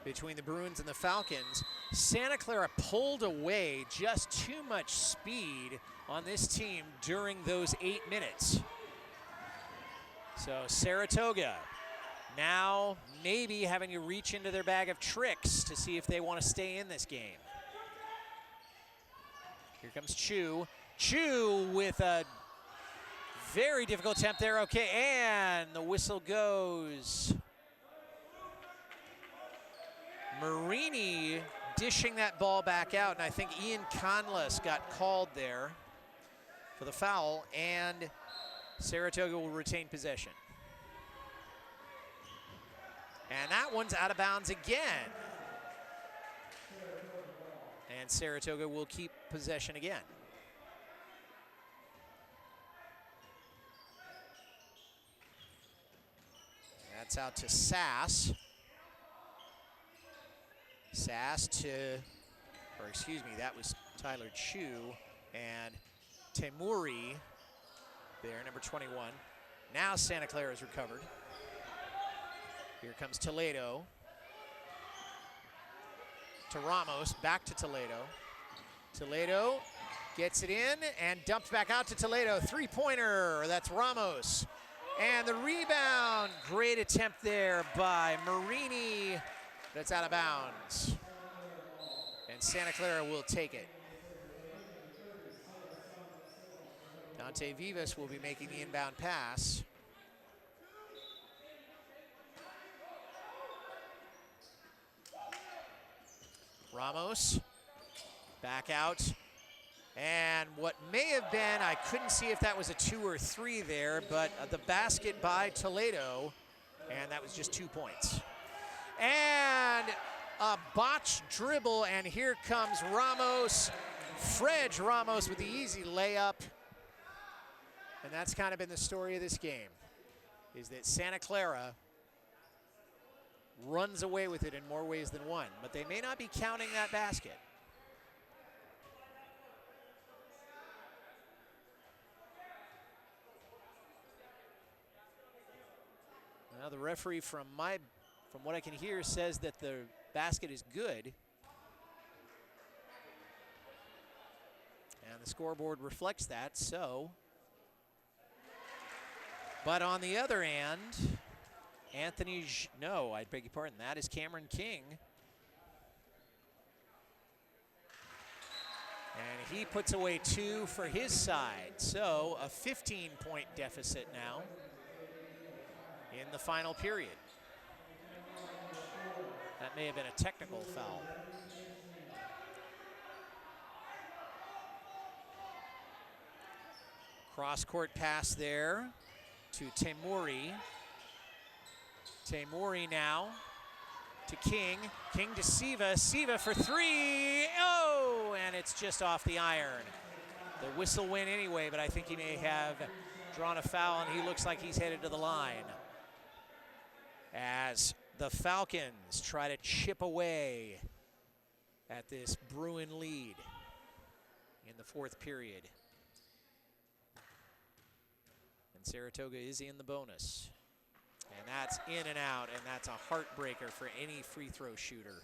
between the Bruins and the Falcons. Santa Clara pulled away, just too much speed on this team during those 8 minutes. So Saratoga now maybe having to reach into their bag of tricks to see if they want to stay in this game. Here comes Chu. Chu with a very difficult attempt there. Okay, and the whistle goes. Marini dishing that ball back out, and I think Ian Conless got called there for the foul, and Saratoga will retain possession. And that one's out of bounds again. And Saratoga will keep possession again. That's out to Sass. Sass to, or excuse me, that was Tyler Chu, and Temuri there, number 21. Now Santa Clara is recovered. Here comes Toledo. To Ramos, back to Toledo. Toledo gets it in and dumped back out to Toledo. Three-pointer, that's Ramos. And the rebound, great attempt there by Marini. That's out of bounds. And Santa Clara will take it. Dante Vivas will be making the inbound pass. Ramos, back out. And what may have been, I couldn't see if that was a 2 or 3 there, but the basket by Toledo, and that was just 2 points. And a botched dribble, and here comes Ramos. Fred Ramos with the easy layup. And that's kind of been the story of this game, is that Santa Clara runs away with it in more ways than one, but they may not be counting that basket. Now the referee, from what I can hear, says that the basket is good. And the scoreboard reflects that, so. But on the other end, no, I beg your pardon, that is Cameron King. And he puts away 2 for his side. So a 15-point deficit now in the final period. That may have been a technical foul. Cross-court pass there to Temuri. Temuri now to King. King to Siva. Siva for three. Oh, and it's just off the iron. The whistle went anyway, but I think he may have drawn a foul, and he looks like he's headed to the line. As the Falcons try to chip away at this Bruin lead in the fourth period. And Saratoga is in the bonus. And that's in and out, and that's a heartbreaker for any free throw shooter.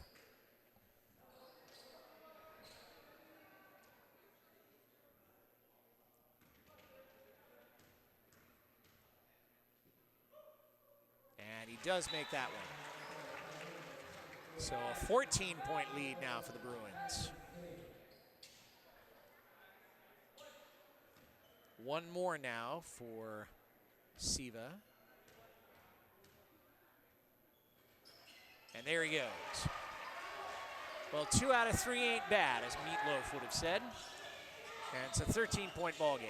And he does make that one. So a 14-point lead now for the Bruins. One more now for Siva. And there he goes. Well, 2 out of 3 ain't bad, as Meatloaf would have said. And it's a 13-point ball game.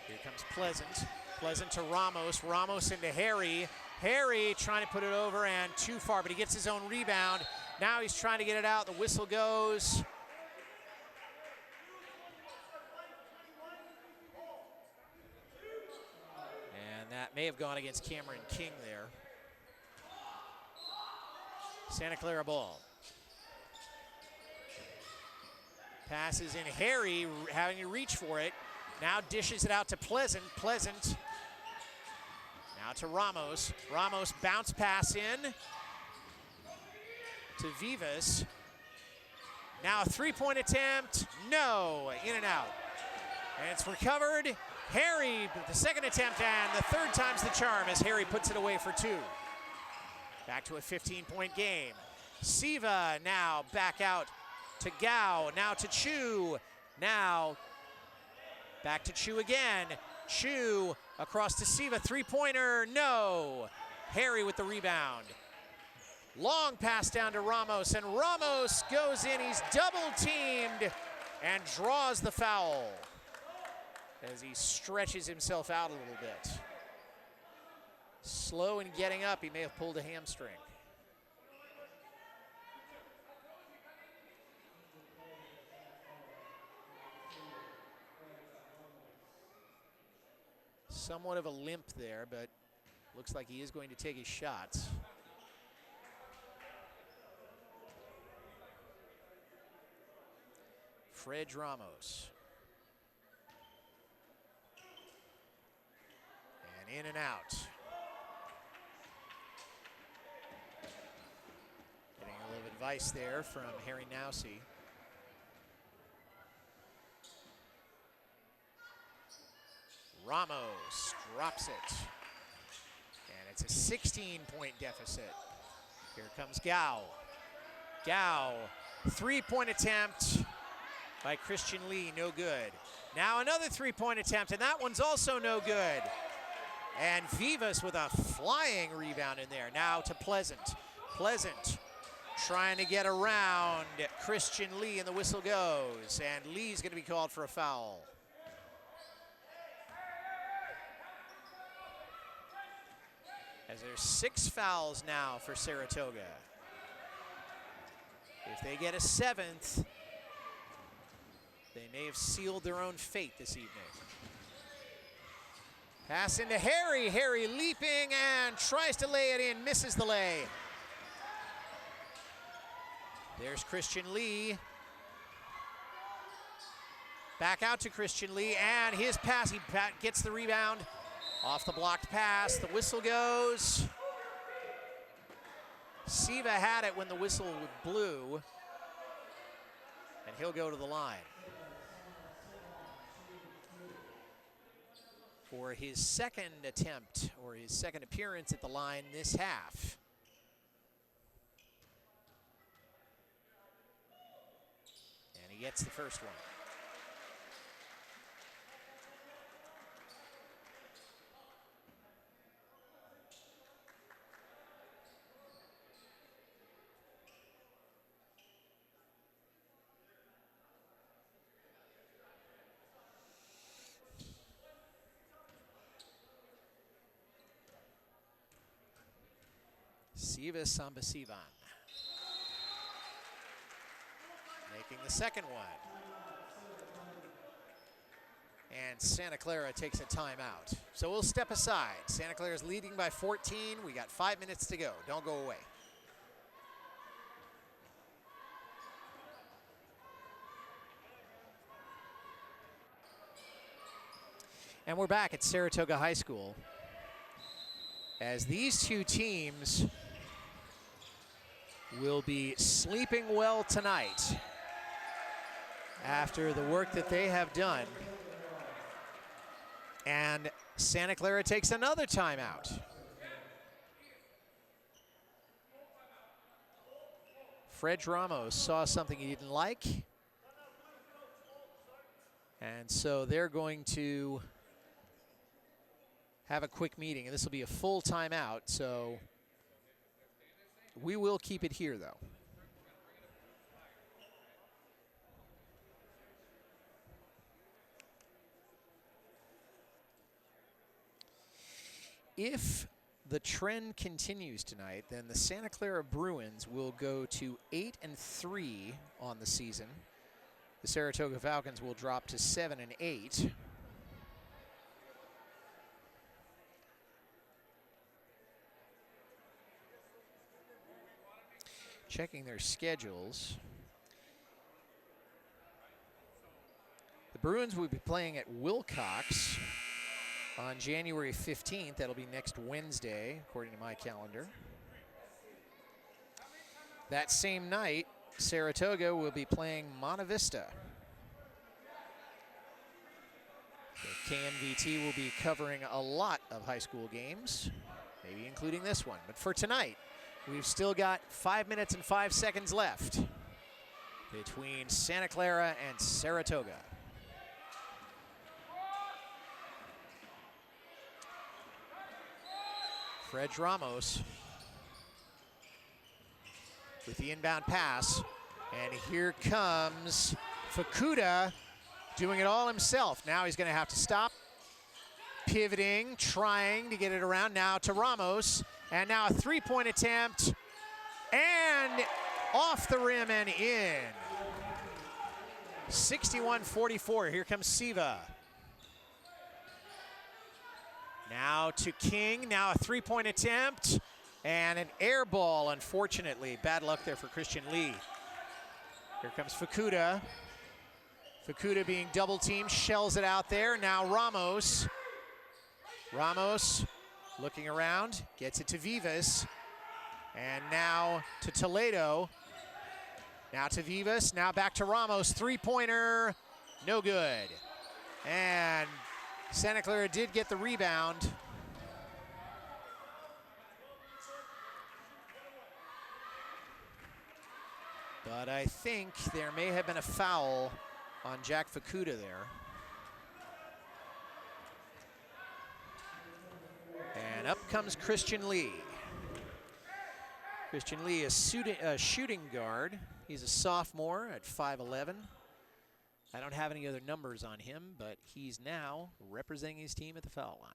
Here comes Pleasant. Pleasant to Ramos. Ramos into Harry. Harry trying to put it over and too far, but he gets his own rebound. Now he's trying to get it out. The whistle goes. And that may have gone against Cameron King there. Santa Clara ball. Passes in Harry, having to reach for it. Now dishes it out to Pleasant. Pleasant now to Ramos. Ramos bounce pass in to Vivas. Now a three-point attempt. No, in and out. And it's recovered. Harry, the second attempt, and the third time's the charm as Harry puts it away for 2. Back to a 15-point game. Siva now back out to Gao. Now to Chu. Now back to Chu again. Chu across to Siva. Three-pointer. No. Harry with the rebound. Long pass down to Ramos. And Ramos goes in. He's double-teamed and draws the foul as he stretches himself out a little bit. Slow in getting up, he may have pulled a hamstring. Somewhat of a limp there, but looks like he is going to take his shots. Fred Ramos. And in and out. A little advice there from Harry Nowsey. Ramos drops it. And it's a 16-point deficit. Here comes Gao. Gao, three-point attempt by Christian Lee, no good. Now another three-point attempt, and that one's also no good. And Vivas with a flying rebound in there. Now to Pleasant. Pleasant trying to get around Christian Lee, and the whistle goes. And Lee's going to be called for a foul. As there's 6 fouls now for Saratoga. If they get a 7th, they may have sealed their own fate this evening. Pass into Harry. Harry leaping and tries to lay it in, misses the lay. There's Christian Lee. Back out to Christian Lee, and his pass, he gets the rebound off the blocked pass. The whistle goes. Siva had it when the whistle blew, and he'll go to the line for his second attempt, or his second appearance at the line this half. And he gets the first one. Siva Sambasivan making the second one. And Santa Clara takes a timeout. So we'll step aside. Santa Clara's leading by 14. We got 5 minutes to go. Don't go away. And we're back at Saratoga High School as these two teams will be sleeping well tonight after the work that they have done. And Santa Clara takes another timeout. Fred Ramos saw something he didn't like. And so they're going to have a quick meeting, and this will be a full timeout, so we will keep it here, though. If the trend continues tonight, then the Santa Clara Bruins will go to 8-3 on the season. The Saratoga Falcons will drop to 7-8. Checking their schedules. The Bruins will be playing at Wilcox on January 15th. That'll be next Wednesday, according to my calendar. That same night, Saratoga will be playing Monte Vista. So KMVT will be covering a lot of high school games, maybe including this one. But for tonight, we've still got 5 minutes and 5 seconds left between Santa Clara and Saratoga. Fred Ramos with the inbound pass. And here comes Fukuda doing it all himself. Now he's going to have to stop. Pivoting, trying to get it around now to Ramos. And now a three-point attempt. And off the rim and in. 61-44. Here comes Siva. Now to King, now a three-point attempt, and an air ball, unfortunately. Bad luck there for Christian Lee. Here comes Fukuda. Fukuda being double-teamed, shells it out there. Now Ramos. Ramos looking around, gets it to Vivas. And now to Toledo. Now to Vivas, now back to Ramos. Three-pointer, no good. And Santa Clara did get the rebound. But I think there may have been a foul on Jack Fukuda there. And up comes Christian Lee. Christian Lee is a shooting guard. He's a sophomore at 5'11". I don't have any other numbers on him, but he's now representing his team at the foul line.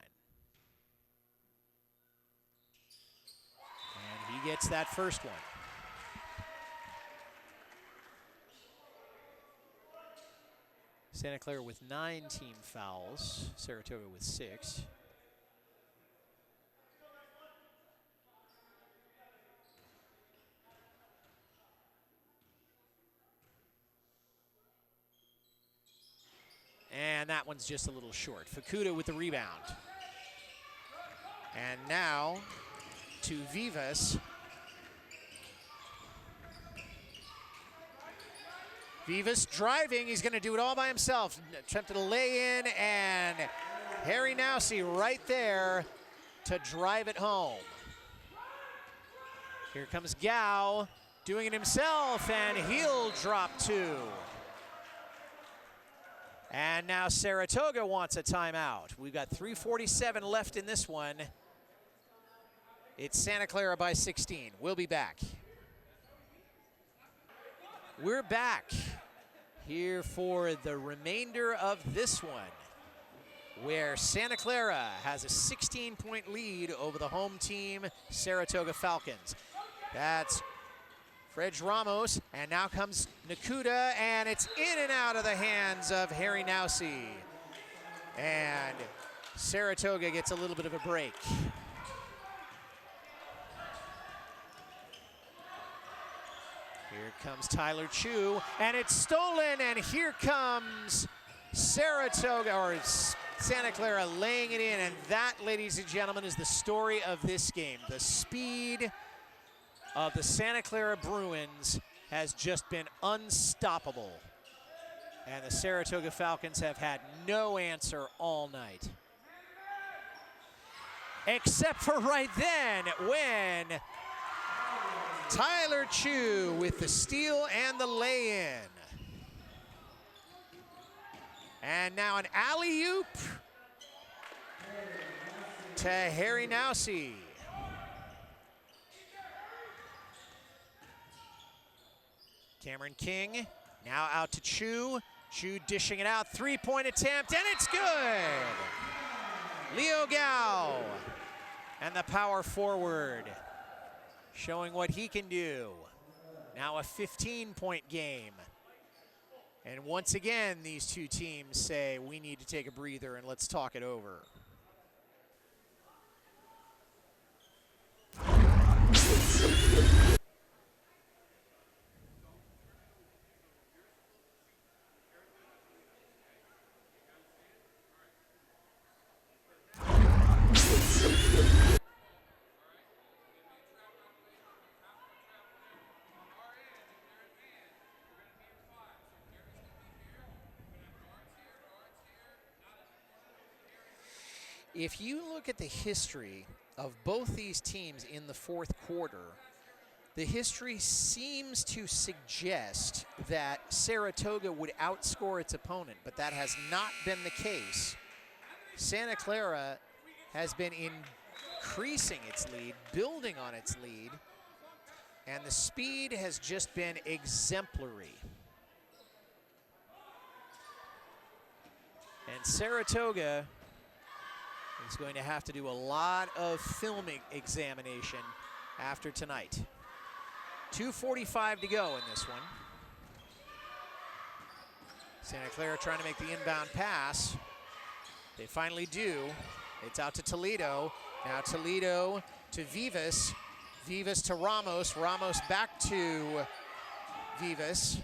And he gets that first one. Santa Clara with 9 team fouls, Saratoga with 6. And that one's just a little short. Fukuda with the rebound. And now to Vivas. Vivas driving, he's gonna do it all by himself. Attempted to lay in, and Harry Nowsey right there to drive it home. Here comes Gao doing it himself, and he'll drop 2. And now Saratoga wants a timeout. We've got 3:47 left in this one. It's Santa Clara by 16. We'll be back. We're back here for the remainder of this one, where Santa Clara has a 16-point lead over the home team, Saratoga Falcons. That's Fred Ramos, and now comes Nakuda, and it's in and out of the hands of Harry Nowsey. And Saratoga gets a little bit of a break. Here comes Tyler Chu, and it's stolen, and here comes Saratoga, or Santa Clara laying it in, and that, ladies and gentlemen, is the story of this game. The speed of the Santa Clara Bruins has just been unstoppable. And the Saratoga Falcons have had no answer all night. Except for right then, when Tyler Chu with the steal and the lay-in. And now an alley-oop to Harry Nowsey. Cameron King now out to Chu. Chu dishing it out, three-point attempt, and it's good! Leo Gao and the power forward showing what he can do. Now a 15-point game. And once again, these two teams say, we need to take a breather and let's talk it over. If you look at the history of both these teams in the fourth quarter, the history seems to suggest that Saratoga would outscore its opponent, but that has not been the case. Santa Clara has been increasing its lead, building on its lead, and the speed has just been exemplary. And Saratoga is going to have to do a lot of film examination after tonight. 2:45 to go in this one. Santa Clara trying to make the inbound pass. They finally do. It's out to Toledo. Now Toledo to Vivas. Vivas to Ramos. Ramos back to Vivas.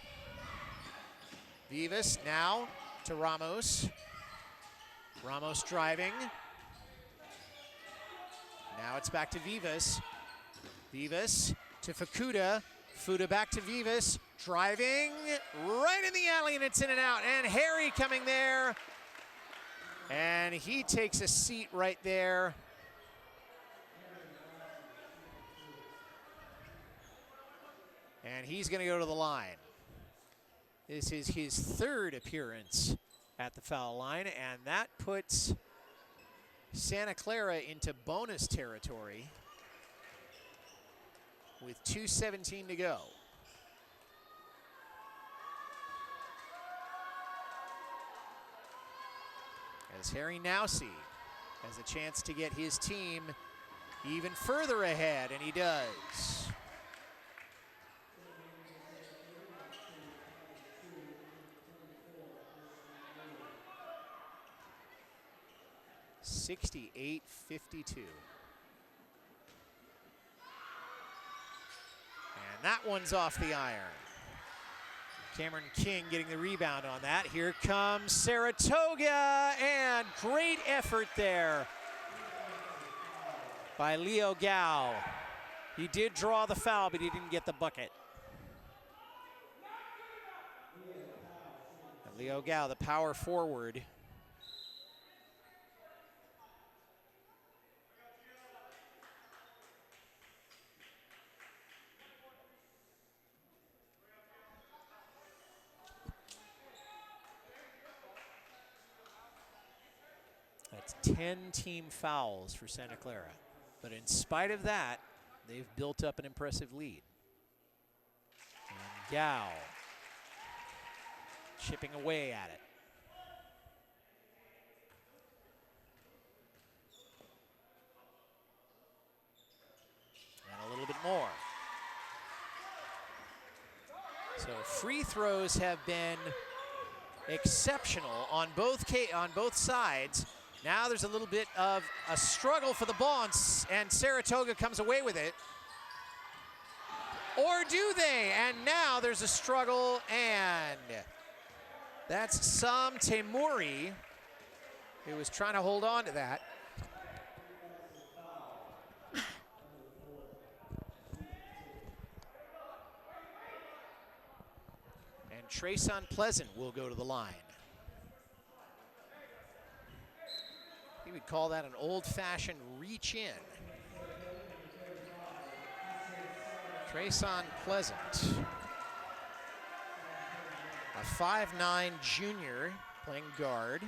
Vivas now to Ramos. Ramos driving. Now it's back to Vivas. Vivas to Fukuda. Fukuda back to Vivas. Driving right in the alley, and it's in and out. And Harry coming there. And he takes a seat right there. And he's going to go to the line. This is his third appearance at the foul line, and that puts Santa Clara into bonus territory with 2:17 to go. As Harry Nowsey has a chance to get his team even further ahead, and he does. (68-52). And that one's off the iron. Cameron King getting the rebound on that. Here comes Saratoga, and great effort there by Leo Gao. He did draw the foul, but he didn't get the bucket. And Leo Gao, the power forward. That's 10 team fouls for Santa Clara. But in spite of that, they've built up an impressive lead. And Gao chipping away at it. And a little bit more. So free throws have been exceptional on both sides. Now there's a little bit of a struggle for the ball, and Saratoga comes away with it. Or do they? And now there's a struggle, and that's Sam Temouri, who was trying to hold on to that. And Trayson Pleasant will go to the line. We would call that an old-fashioned reach in. Trayson Pleasant, a 5'9" junior playing guard.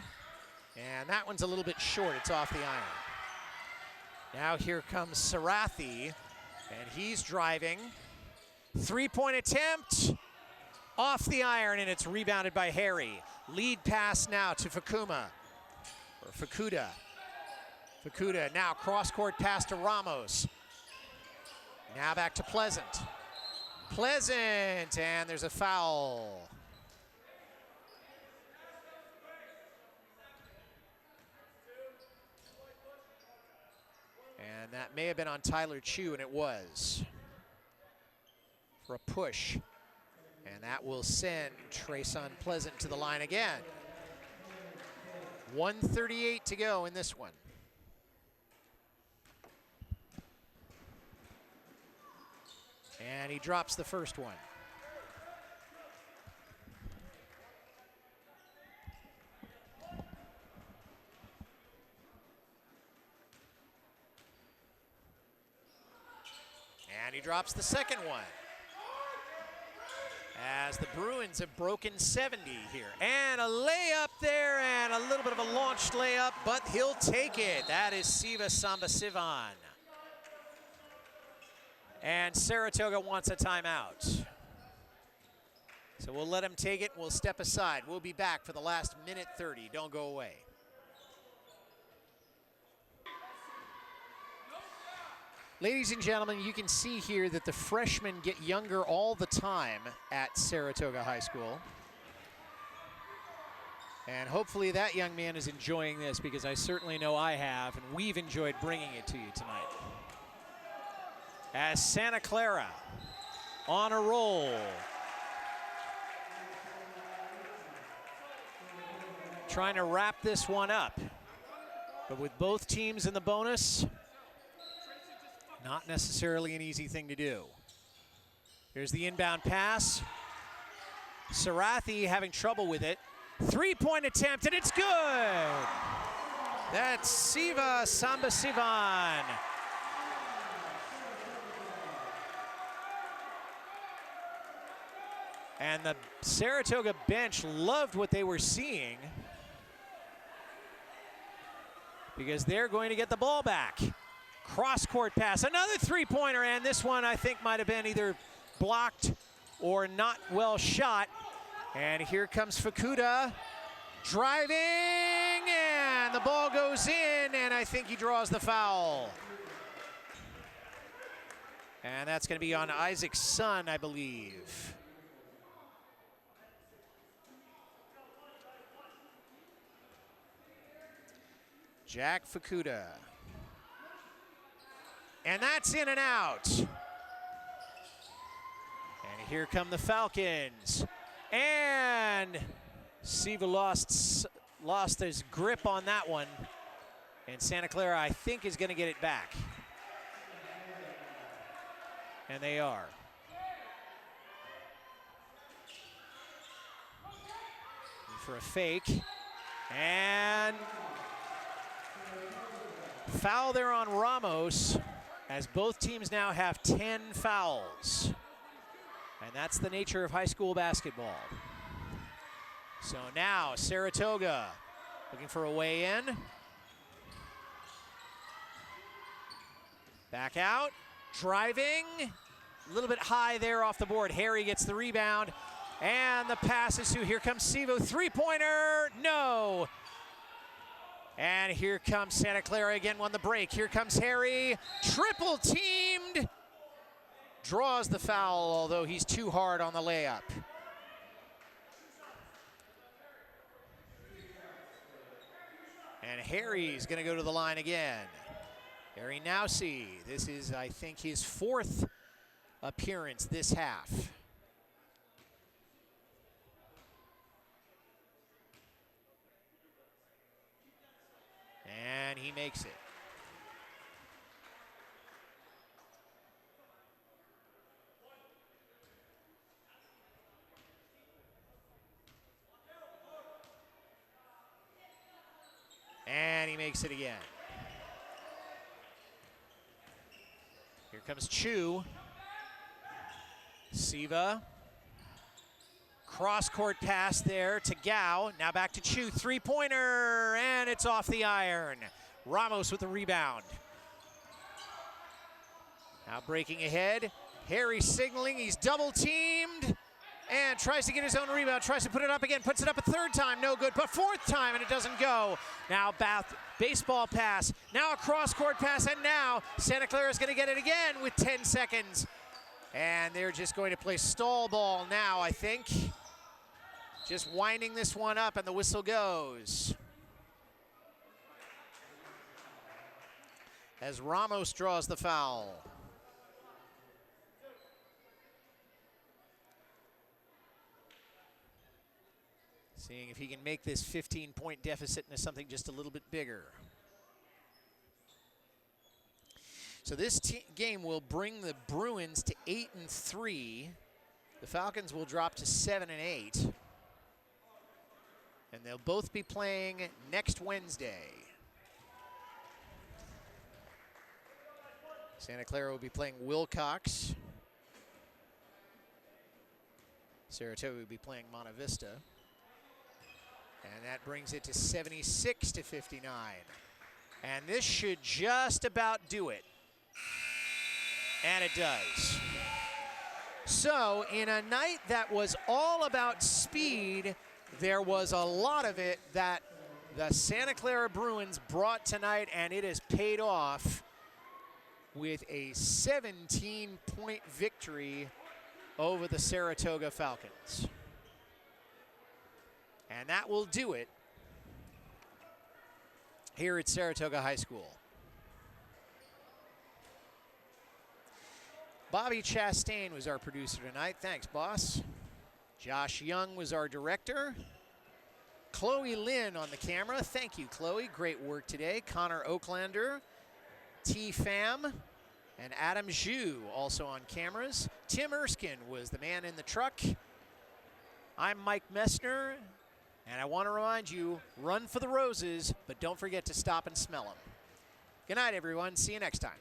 And that one's a little bit short, it's off the iron. Now here comes Sarathi, and he's driving. Three-point attempt, off the iron, and it's rebounded by Harry. Lead pass now to Fakuda. Fakuda now cross-court pass to Ramos. Now back to Pleasant. And there's a foul. And that may have been on Tyler Chu, and it was. For a push. And that will send Trayson Pleasant to the line again. 1:38 to go in this one. And he drops the first one. And he drops the second one. As the Bruins have broken 70 here. And a layup there, and a little bit of a launched layup, but he'll take it. That is Siva Sambasivan. And Saratoga wants a timeout. So we'll let him take it, we'll step aside. We'll be back for the last minute 30. Don't go away. Ladies and gentlemen, you can see here that the freshmen get younger all the time at Saratoga High School. And hopefully that young man is enjoying this, because I certainly know I have, and we've enjoyed bringing it to you tonight. As Santa Clara on a roll. Trying to wrap this one up. But with both teams in the bonus, not necessarily an easy thing to do. Here's the inbound pass. Sarathi having trouble with it. Three-point attempt, and it's good. That's Siva Sambasivan. And the Saratoga bench loved what they were seeing, because they're going to get the ball back. Cross-court pass, another three-pointer, and this one I think might have been either blocked or not well shot. And here comes Fakuda driving, and the ball goes in, and I think he draws the foul. And that's going to be on Isaac's son, I believe. Jack Fakuda. And that's in and out. And here come the Falcons. And Siva lost his grip on that one. And Santa Clara, I think, is going to get it back. And they are. For a fake. And foul there on Ramos, as both teams now have 10 fouls. And that's the nature of high school basketball. So now Saratoga looking for a way in. Back out, driving. A little bit high there off the board. Harry gets the rebound. And the pass is to, here comes Sivo, three-pointer, no. And here comes Santa Clara again, won the break. Here comes Harry, triple teamed. draws the foul, although he's too hard on the layup. And Harry's going to go to the line again. Harry Nowsey, this is, I think, his 4th appearance this half. And he makes it. And he makes it again. Here comes Chu. Siva. Cross-court pass there to Gao. Now back to Chu. Three-pointer, and it's off the iron. Ramos with the rebound. Now breaking ahead. Harry signaling. He's double-teamed. And tries to get his own rebound, tries to put it up again, puts it up a 3rd time, no good, but 4th time, and it doesn't go. Now baseball pass, now a cross-court pass, and now Santa Clara is going to get it again with 10 seconds. And they're just going to play stall ball now, I think. Just winding this one up, and the whistle goes. As Ramos draws the foul. Seeing if he can make this 15-point deficit into something just a little bit bigger. So this game will bring the Bruins to 8-3. The Falcons will drop to 7-8. And they'll both be playing next Wednesday. Santa Clara will be playing Wilcox. Saratoga will be playing Monte Vista. And that brings it to 76-59. And this should just about do it. And it does. So in a night that was all about speed, there was a lot of it that the Santa Clara Bruins brought tonight, and it has paid off with a 17-point victory over the Saratoga Falcons. And that will do it here at Saratoga High School. Bobby Chastain was our producer tonight. Thanks, boss. Josh Young was our director. Chloe Lynn on the camera. Thank you, Chloe. Great work today. Connor Oaklander, T-Fam, and Adam Zhu also on cameras. Tim Erskine was the man in the truck. I'm Mike Messner. And I want to remind you, run for the roses, but don't forget to stop and smell them. Good night, everyone. See you next time.